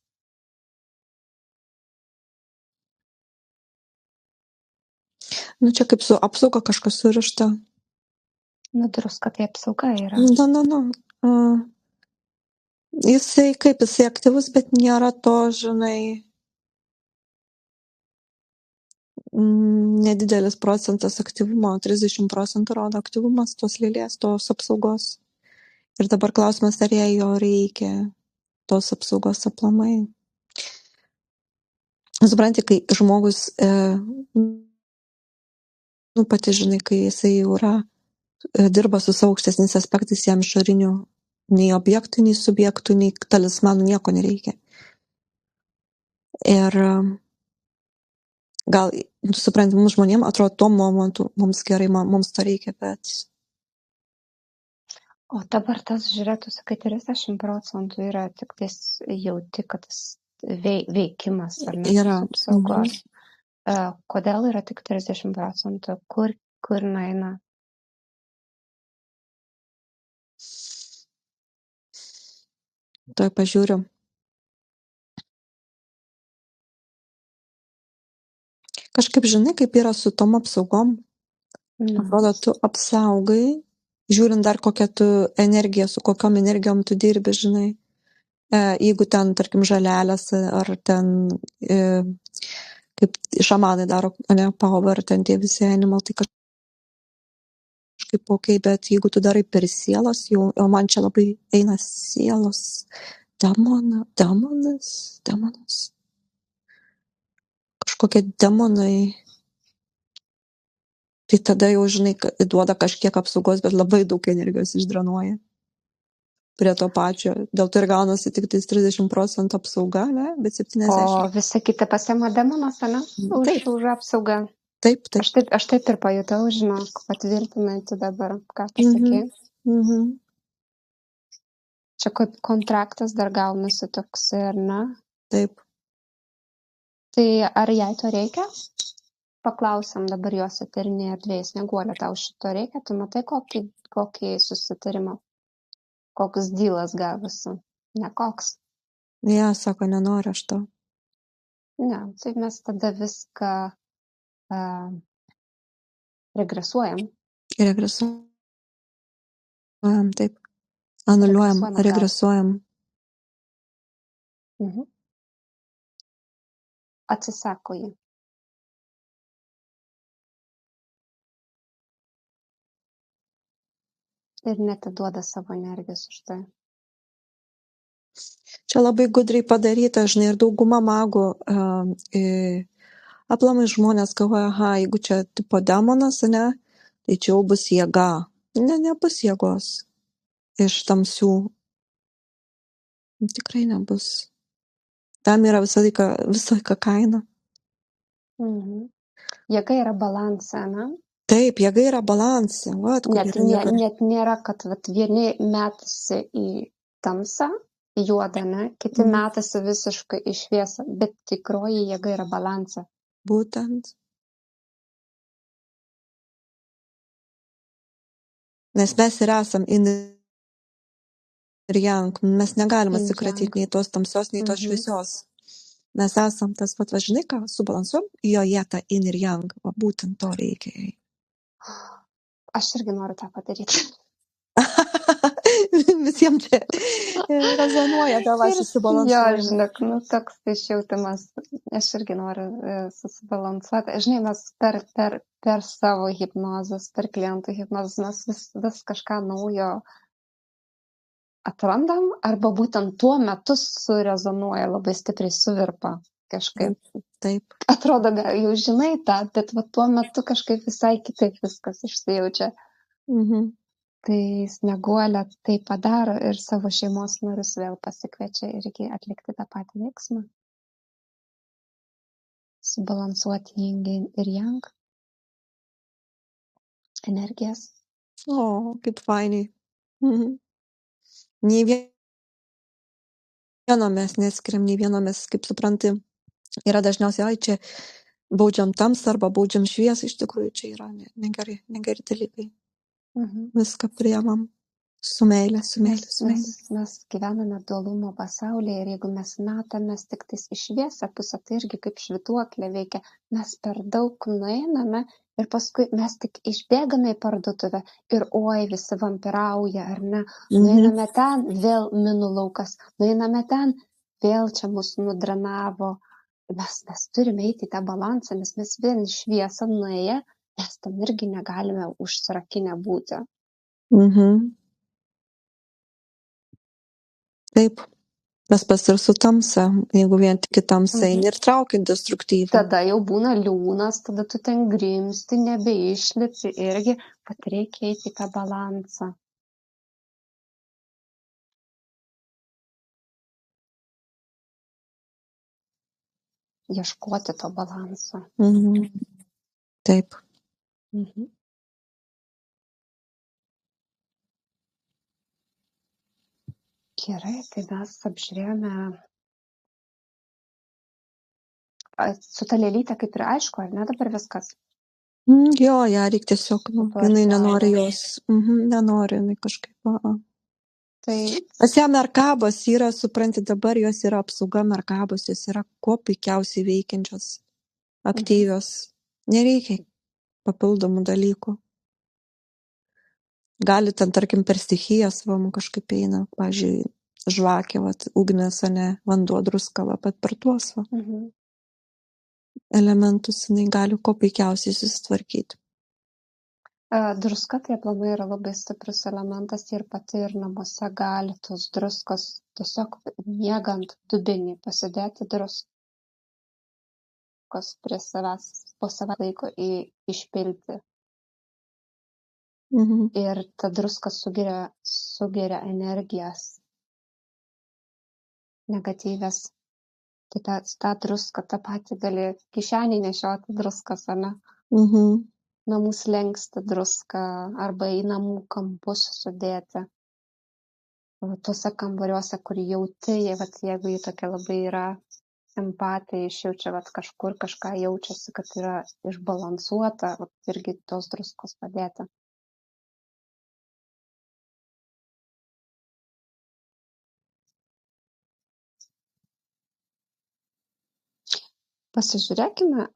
Nu, čia kaip su apsauga kažkas surišta. Nu, druska tai apsauga yra. Jisai aktyvus, bet nėra to, žinai, nedidelis procentas aktyvumo, 30% rodo aktyvumas tos lėlės, tos apsaugos. Ir dabar klausimas, ar jai jo reikia, tos apsaugos aplamai. Supranti, kai žmogus, pati žinai, kai jisai jau yra, dirba su savo aukštesniais aspektais, jam išorinių nei objektų, nei subjektų, nei talismanų nieko nereikia. Ir gal, supranti, mums žmonėms atrodo tuo momentu, mums gerai, mums to reikia, bet... O dabar tas, žiūrėtų, sakai, 30% yra tik tais jauti, kad tas veikimas, ar ne, yra apsaugos. Kodėl yra tik 30%? Kur nueina? Tuoj pažiūriu. Kažkaip žinai, kaip yra su tom apsaugom. Atrodo, tu apsaugai, žiūrint dar kokią tu energiją, su kokiom energijom tu dirbi, žinai. Jeigu ten, tarkim, žalelės, ar ten, kaip šamanai daro, ne, power, ten tie visi animal, tai kažkaip ok, bet jeigu tu darai per sielas, jau man čia labai eina sielos, demonas, kažkokie demonai, tai tada jau, žinai, duoda kažkiek apsaugos, bet labai daug energijos išdranuoja prie to pačio. Dėl to ir gaunasi tik 30% apsauga, ne, bet 70%. O visą kitą pasiema demonas, ne? Už apsaugą. Taip. Aš taip ir pajutau, žinok, patvirtinanti dabar, ką pasakė. Čia kontraktas dar gaunasi toks, ar ne? Taip. Tai ar jai to reikia? Paklausiam dabar jos eterinėje erdvėje, Snieguolė, tau šito reikia? Tu matai kokį susitarimą? Koks dylas gavosi? Nekoks. Ja, sako, nenoriu aš to. Ne, tai mes tada viską regresuojam. Taip. Anuliuojam, regresuojam. Atsisako jį. Ir netiduoda savo energijos už tai. Čia labai gudriai padaryta, žinai, ir dauguma magų aplamai žmonės galvoja, jeigu čia tipo demonas, ne, tai čia jau bus jėga. Ne, nebus jėgos iš tamsių. Tikrai nebus. Tam yra visą laiką kaina. Jėga yra balanse, ne? Taip, jėga yra balanse. Net nėra, kad vieni metasi į tamsą, į juodą, ne? Kiti metasi visiškai į šviesą, bet tikroji jėga yra balanse. Būtent. Nes mes ir esam ir jang. Mes negalim Yin atsikratyti yang. nei tos tamsios, nei tos šviesios. Mes esam tas pat, žinai ką, subalansuom joje tą yin ir jang. Va, būtent to reikia jai. Aš irgi noriu tą padaryti. Visiems čia rezonuoja tavo Ir jo, susibalansuojimas. žinok, nu toks išjautimas, aš irgi noriu susibalansuoti. Žinai, mes per savo hipnozes, per klientų hipnozes, mes vis kažką naujo atrandam, arba būtent tuo metu surezonuoja, labai stipriai suvirpa kažkaip. Taip. Atrodo, jau žinai tą, bet va, tuo metu kažkaip visai kitaip viskas išsijaučia. Tai Snieguolė tai padaro ir savo šeimos narius vėl pasikviečia irgi atlikti tą patį veiksmą. Subalansuoti yin ir yang energijas. O, kaip fainiai. Nei vieno mes neskiriam, nei vieno mes, kaip supranti, yra dažniausiai, ai, čia baudžiam tamsą arba baudžiam šviesą, iš tikrųjų čia yra negeri dalykai. Viską priemam su meile, su meile, su meile. Mes gyvename dualumo pasaulyje ir jeigu mes metamės tik tais į šviesą pusę, tai irgi kaip švytuoklė veikia. Mes per daug nueiname ir paskui mes tik išbėgame į parduotuvę ir oi, visi vampirauja, ar ne? Nueiname ten, vėl minų laukas. Nueiname ten, vėl čia mus nudrenavo. Mes turime eiti į tą balansą, nes mes vien šviesą nuėję, mes ten irgi negalime užsirakinę būti. Taip, tas pas ir su tamsa, jeigu vien tik tamsa eini ir traukia destruktyvų. Tada jau būna liūnas, tada tu ten grimsti, nebeišlipi irgi, pat reikia eiti į tą balansą. Ieškoti to balanso. Taip. Gerai, tai mes apžiūrėjome. Su ta lėlyte kaip ir aišku, ar ne dabar viskas? Jo, ją reikia tiesiog, jinai nenori jos, nenori, jinai kažkaip. Tai pas ją merkabos yra, supranti, dabar jos yra apsauga merkabos, jos yra kuo puikiausiai veikiančios, aktyvios. Nereikia papildomų dalykų. Gali ten, tarkim, per stichijas, kažkaip eina, pavyzdžiui, žvakė, ugnis, ne, vanduo, druska, bet per tuos elementus jinai gali kuo puikiausiai susitvarkyti. Druska tai aplamai yra labai stiprus elementas ir pati ir namuose gali tos druskos tiesiog miegant dubenį pasidėti druskos prie savęs, po savęs laiko išpilti. Ir ta druska sugeria energijas negatyvės. Tai tą druską, tą patį gali kišeniai nešioti druskas, ar ne? Namų slenkstį druską arba į namų kampus sudėti. Tuose kambariuose, kur jauti, jeigu jį tokia labai yra empatija, išjaučia, kažkur kažką jaučiasi, kad yra išbalansuota, irgi tos druskos padėti. Pasižiūrėkime,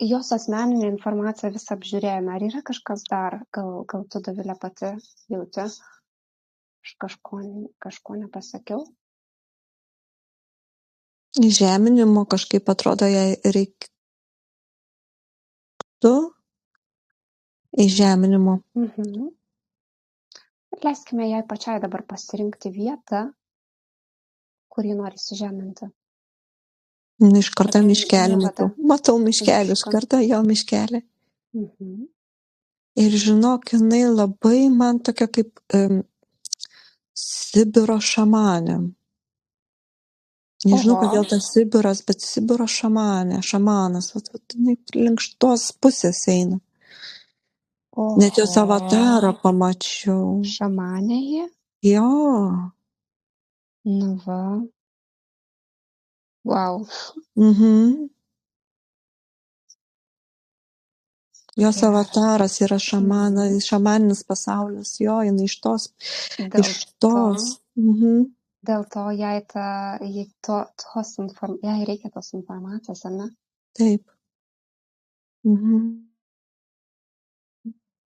jos asmeninę informaciją visą apžiūrėjome. Ar yra kažkas dar? Gal tu, Dovilė, pati jauti? Aš kažko nepasakiau? Žeminimo kažkaip atrodo, jai reiktų įžeminimo. Leiskime jai pačiai dabar pasirinkti vietą, kur ji nori įsižeminti. Iš karto miškelį matau. Matau miškelį, iš karto jo miškelį. Ir žinok, jinai labai man tokia kaip Sibiro šamanė. Nežinau, kodėl tas Sibiras, bet Sibiro šamanas. Jinai link šitos pusės eina. Net jos avatarą pamačiau. Šamanė ji? Jo. Nu va. Wow. Jos avataras yra šamaninis pasaulis, jo, jinai iš tos Mhm. Dėl to jai reikia tos informacijos, ar ne? Taip. Mhm.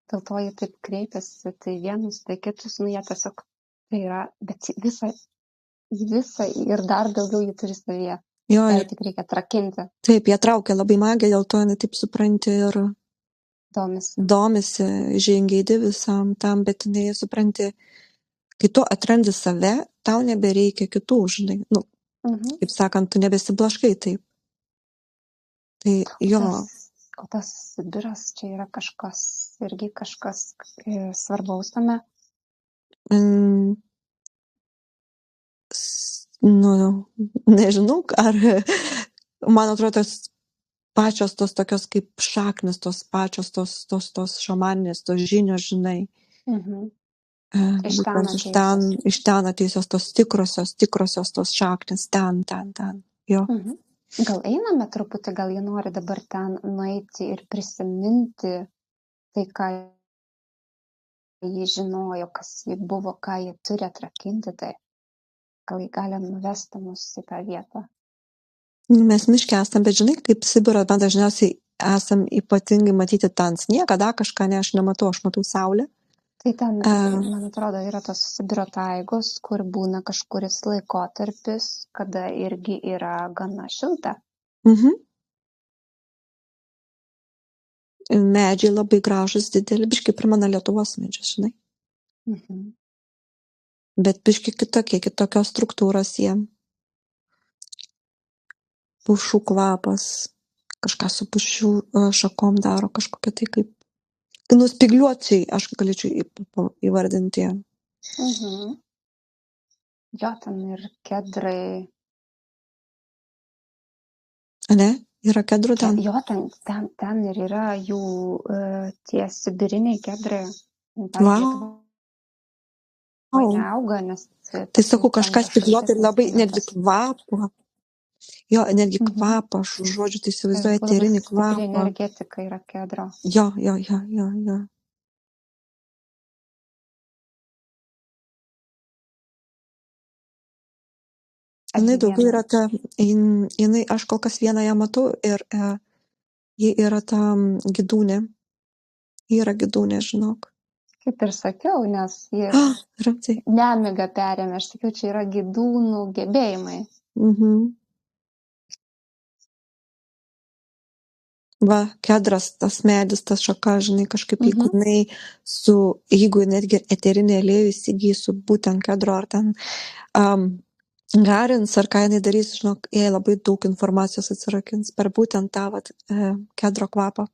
Dėl to jie taip kreipiasi, tai vienus, tai kitus, jie tiesiog tai yra, bet visą ir dar daugiau jį turi savyje. Jo, Jai ir tik reikia atrakinti, taip, jie traukia labai magiją, dėl to jinai taip supranti ir domisi. domisi, žingeidi visam tam, bet jinai supranti, kai tu atrandi save, tau nebereikia kitų, žinai. Nu, kaip sakant, tu nebesiblaškai taip. Tai jo, O tas Sibiras čia yra irgi kažkas svarbaus tame. mm, nu, nežinau, ar, man atrodo, pačios tos tokios kaip šaknis, tos pačios tos šamaninės, tos žinios, žinai. Iš ten Būtent iš ten ateisios tos tikrosios tos šaknis, ten. Jo. Gal einame truputį, gal jie nori dabar ten nueiti ir prisiminti tai, ką jie žinojo, kas jie buvo, ką jie turi atrakinti, tai gal jie gali nuvesti mus į tą vietą. Mes miške esam, bet žinai, kaip Sibirą, mes dažniausiai esam ypatingai matyti ten sniegą, dar kažką, ne, aš nematau, aš matau saulę. Tai ten, man atrodo, yra tos Sibiro taigos, kur būna kažkuris laikotarpis, kada irgi yra gana šilta. Medžiai labai gražus, dideli, biški primena Lietuvos medžius, žinai. Bet biški kitokios struktūros jie. Pušų kvapas, kažką su pušių šakom daro, kažkokia tai kaip spygliuočiai, aš galėčiau įvardinti. Jo, ten ir kedrai. Ne? Yra kedrų ten? Jo, ten ir yra jų tie sibiriniai kedrai. Wow. Neauga, nes... Tai sakau, kažkas spygliuota ir labai netgi kvapą. Jo, netgi kvapą, aš žodžiu, tai įsivaizduoju eterinį kvapą. Energetika yra kedro. Jo. Jinai daugiau yra aš kol kas vieną ją matau ir ji yra ta gidūnė. Ji yra gidūnė, žinok. Kaip ir sakiau, nes ji nemigą perėmė, aš sakiau, čia yra gidūnų gebėjimai. Va, kedras, tas medis, tas šaka, žinai, kažkaip jeigu netgi eterinį aliejų įsigyji su būtent kedro ar ten garins, ar ką jinai darys, žinok, jai labai daug informacijos atsirakins per būtent tą kedro kvapą.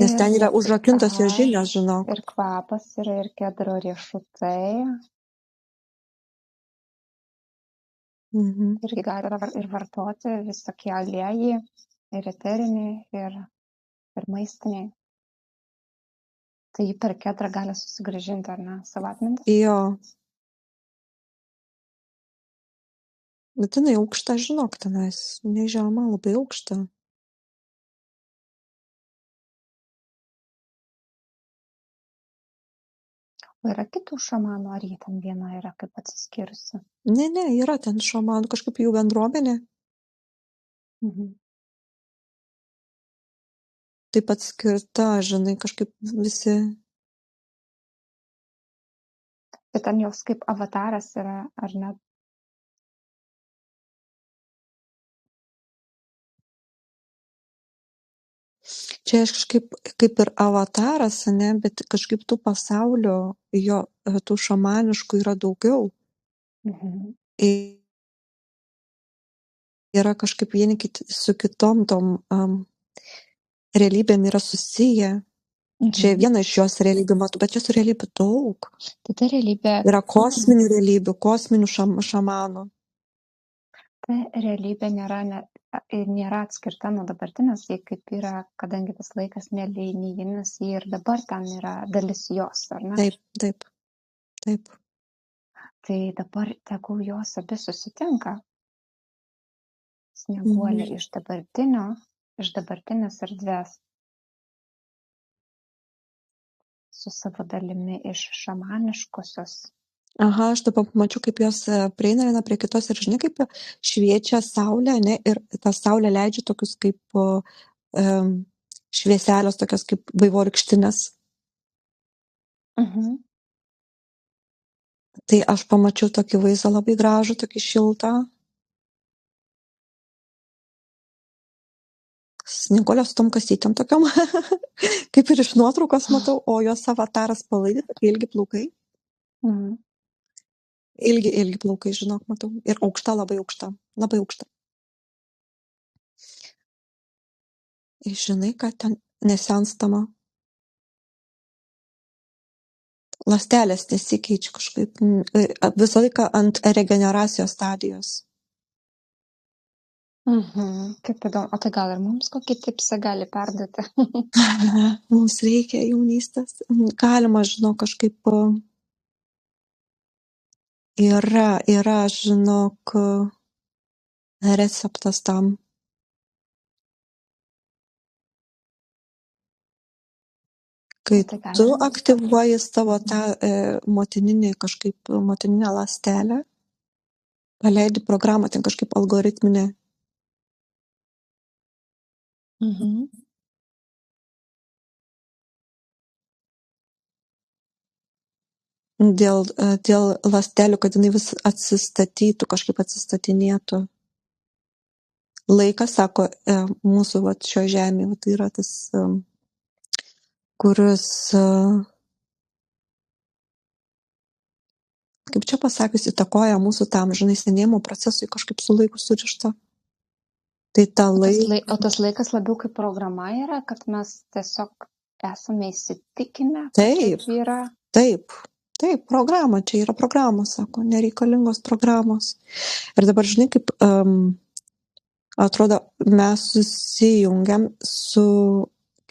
Nes ten yra užrakintos jo žinios, žinok. Ir kvapas yra, ir kedro riešutai. Irgi gali ir vartoti visokie aliejai, ir eteriniai, ir maistiniai. Tai jį per kedrą gali susigrąžinti, ar ne, savo atmintį? Jo. Bet jinai aukšta, žinok, tenais, nežema, labai aukšta. O yra kitų šamanų, ar jie ten viena yra kaip atsiskyrusi? Ne, yra ten šamanų, kažkaip jų bendruomenė. Taip atskirta, žinai, kažkaip visi. Bet ten jos kaip avataras yra, ar ne? Čia aš kaip ir avataras, ne, bet kažkaip tų pasaulio, jo, tų šamaniškų yra daugiau. Yra kažkaip vieni su kitom tom realybėm yra susiję. Čia viena iš jos realybių matau, bet jos realybių daug. Tai ta realybė... Yra kosminių realybių, kosminių šamanų. Ta realybė nėra atskirta nuo dabartinės, jie kaip yra, kadangi tas laikas nelinijinis, jie ir dabar ten yra dalis jos, ar ne? Taip. Tai dabar tegul jos abi susitinka. Snieguolė iš dabartinės erdvės su savo dalimi iš šamaniškosios Aha, aš dabar pamačiau, kaip jos prieina viena prie kitos ir žinai, kaip šviečia saulė, ne, ir ta saulė leidžia tokius kaip švieselės, tokios kaip vaivorykštinės. Tai aš pamačiau tokį vaizdą labai gražų, tokį šiltą. Snieguolė su tom kasytėm tokiom, kaip ir iš nuotraukos matau, o jos avataras palaidi, tokie ilgi plaukai. Ilgi plaukai, žinok, matau. Ir aukšta, labai aukšta. Labai aukšta. Ir žinai, kad ten nesenstama. Ląstelės nesikeičia kažkaip. Visą laiką ant regeneracijos stadijos. Kaip įdomu. O tai gal ir mums kokį tipsą gali perduoti? Mums reikia jaunystės. Galima, žinau, kažkaip yra, žinok, receptas tam. Kai tu aktyvuoji savo tą motininę ląstelę, paleidi programą, ten kažkaip algoritminė. Dėl ląstelių, kad jinai vis atsistatytų, kažkaip atsistatinėtų. Laikas, sako, mūsų šio žemė, tai yra tas, kuris, kaip čia pasakius, įtakoja mūsų tam, žinai, senėjimo procesui kažkaip su laiku surišta. Tai O tas laikas labiau kaip programa yra, kad mes tiesiog esame įsitikinę, taip yra. Taip, programa, čia yra programos, sako, nereikalingos programos. Ir dabar, žinai, kaip atrodo, mes susijungiam su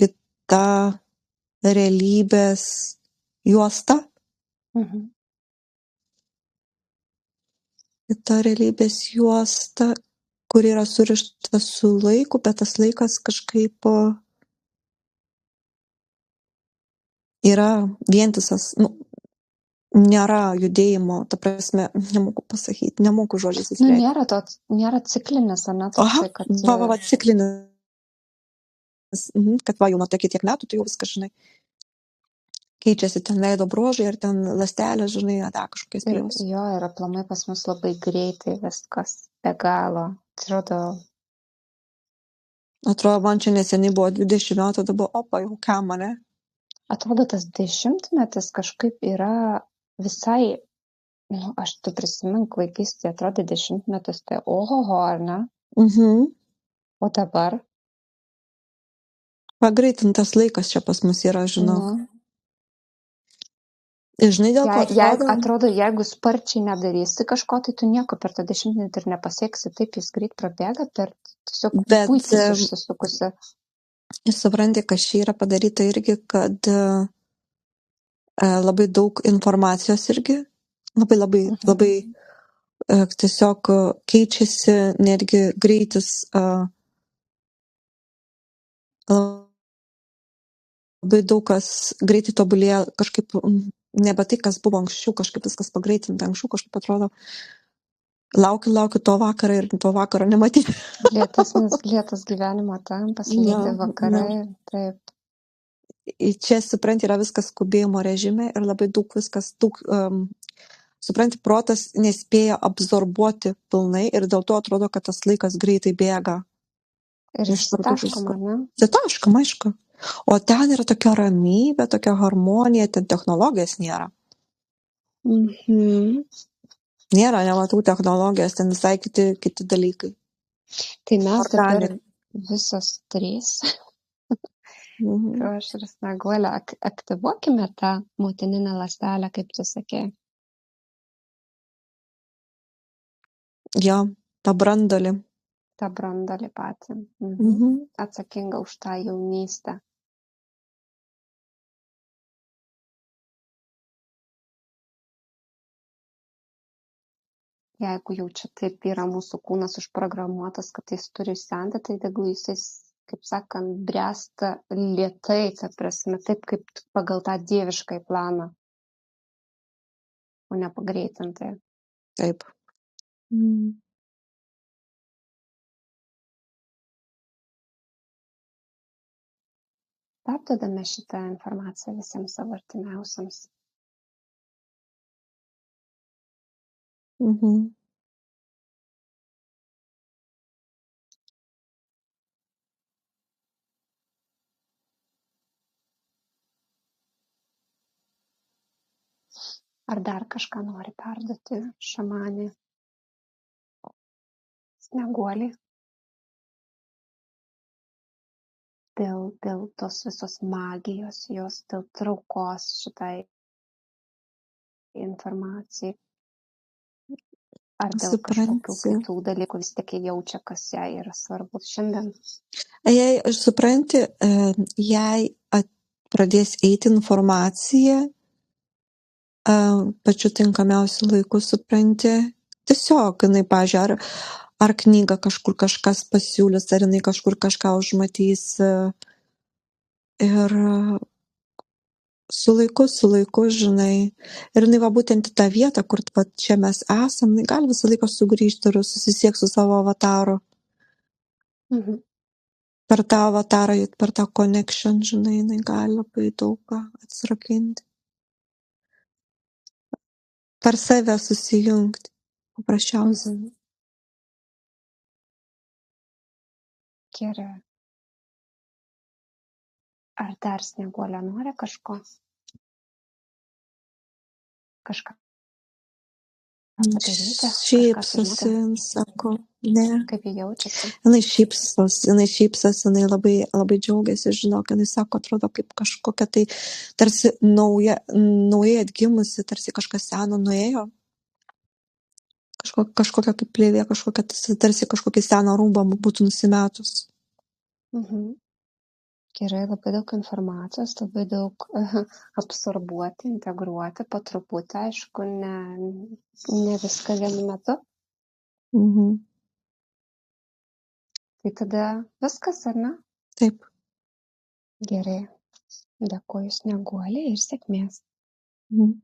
kita realybės juosta. Kita realybės juosta, kur yra surišta su laiku, bet tas laikas kažkaip yra vientisas, nėra judėjimo, ta prasme, nemoku pasakyti, nemoku žodžiais įsileidti. Nėra ciklinis, ar ne? Va, ciklinis. Kad va, jau nuo tiek metų, tai jau viskas, žinai, keičiasi ten veido bruožai, ar ten ląstelės, žinai, kažkokias pievos. Jo, ir aplamai pas mus labai greitai viskas, be galo. Atrodo, man čia neseniai buvo 20 metų, dabar, opa, jau ką mane. Atrodo, tas 10-metis kažkaip yra visai, aš tu prisimink vaikystėje, atrodo 10-metis, tai ohoho, ar ne? O dabar? Pagreitintas laikas čia pas mus yra, žinau. Žinai, dėl ko atrodo, jeigu sparčiai nedarysi kažko, tai tu nieko per tą 10-metį ir nepasieksi, taip jis greit prabėga, per tiesiog puikiai užsisukusi. Ir supranti, kas čia yra padaryta irgi, kad labai daug informacijos irgi, labai tiesiog keičiasi netgi greitis, labai daug kas greitai tobulėja, kažkaip nebe tai, kas buvo anksčiau, kažkaip viskas pagreitinta, anksčiau kažkaip atrodo, laukiu to vakarą ir to vakaro nematyti. Lėtas gyvenimo tempas, lėti vakarai, taip. Čia, supranti, yra viskas skubėjimo režime ir labai daug supranti, protas nespėja absorbuoti pilnai ir dėl to atrodo, kad tas laikas greitai bėga. Ir išsitaškoma, ne? Išsitaškoma, aišku. O ten yra tokia ramybė, tokia harmonija, ten technologijos nėra. Nėra, nematau technologijos, ten visai kiti dalykai. Tai mes dabar visos trys, aš ir Snieguolė, aktyvuokime tą motininę ląstelę, kaip tu sakei. Jo, tą brandolį. tą brandolį patį. Atsakinga už tą jaunystę. Jeigu jau čia taip yra mūsų kūnas užprogramuotas, kad jis turi senti, tai jeigu jis, kaip sakant, bręsta lėtai, ta prasme, taip kaip pagal tą dievišką planą. o ne pagreitintai. Taip. Mm. Perduodame šitą informaciją visiems savo artimiausiams. Mhm. Ar dar kažką nori perduoti šamanė Snieguolė dėl tos visos magijos, jos dėl traukos šitai informacijai, ar dėl kažkokių Supranti. kitų dalykų vis tiek jaučia, kas jai yra svarbus šiandien. Jei supranti, jei pradės eiti informacija, pačiu tinkamiausiu laiku supranti, tiesiog jinai, pavyzdžiui, ar knygą kažkur kažkas pasiūlys, ar jinai kažkur kažką užmatys. Ir su laiku, žinai. Ir jinai va būtent į tą vietą, kur va, čia mes esam, jinai gali visą laiką sugrįžti ir susisiekti su savo avataru. Mhm. Per tą avatarą, per tą connection, žinai, jinai gali labai daug ką atsirakinti. Per save susijungti, paprasčiausiai. Mhm. Gerai. Ar dar Snieguolė nori kažko? Kažką padaryti? Kažką Šypsosi, sužinoti? sako, ne. Kaip jie jaučiasi? Jinai šypsosi, jinai labai, labai džiaugiasi, žinok, jinai sako, atrodo kaip kažkokia tai tarsi naujai atgimusi, tarsi kažkas seno nuėjo. Kažkokia kaip plėvė, kažkokia tarsi kažkokį seną rūbą būtų nusimetus. Mhm. Gerai, labai daug informacijos, labai daug absorbuoti, integruoti, po truputį, aišku, ne viską vienu metu. Mhm. Tai tada viskas, ar ne? Taip. Gerai. Dėkuoju Snieguolė ir sėkmės. Mhm.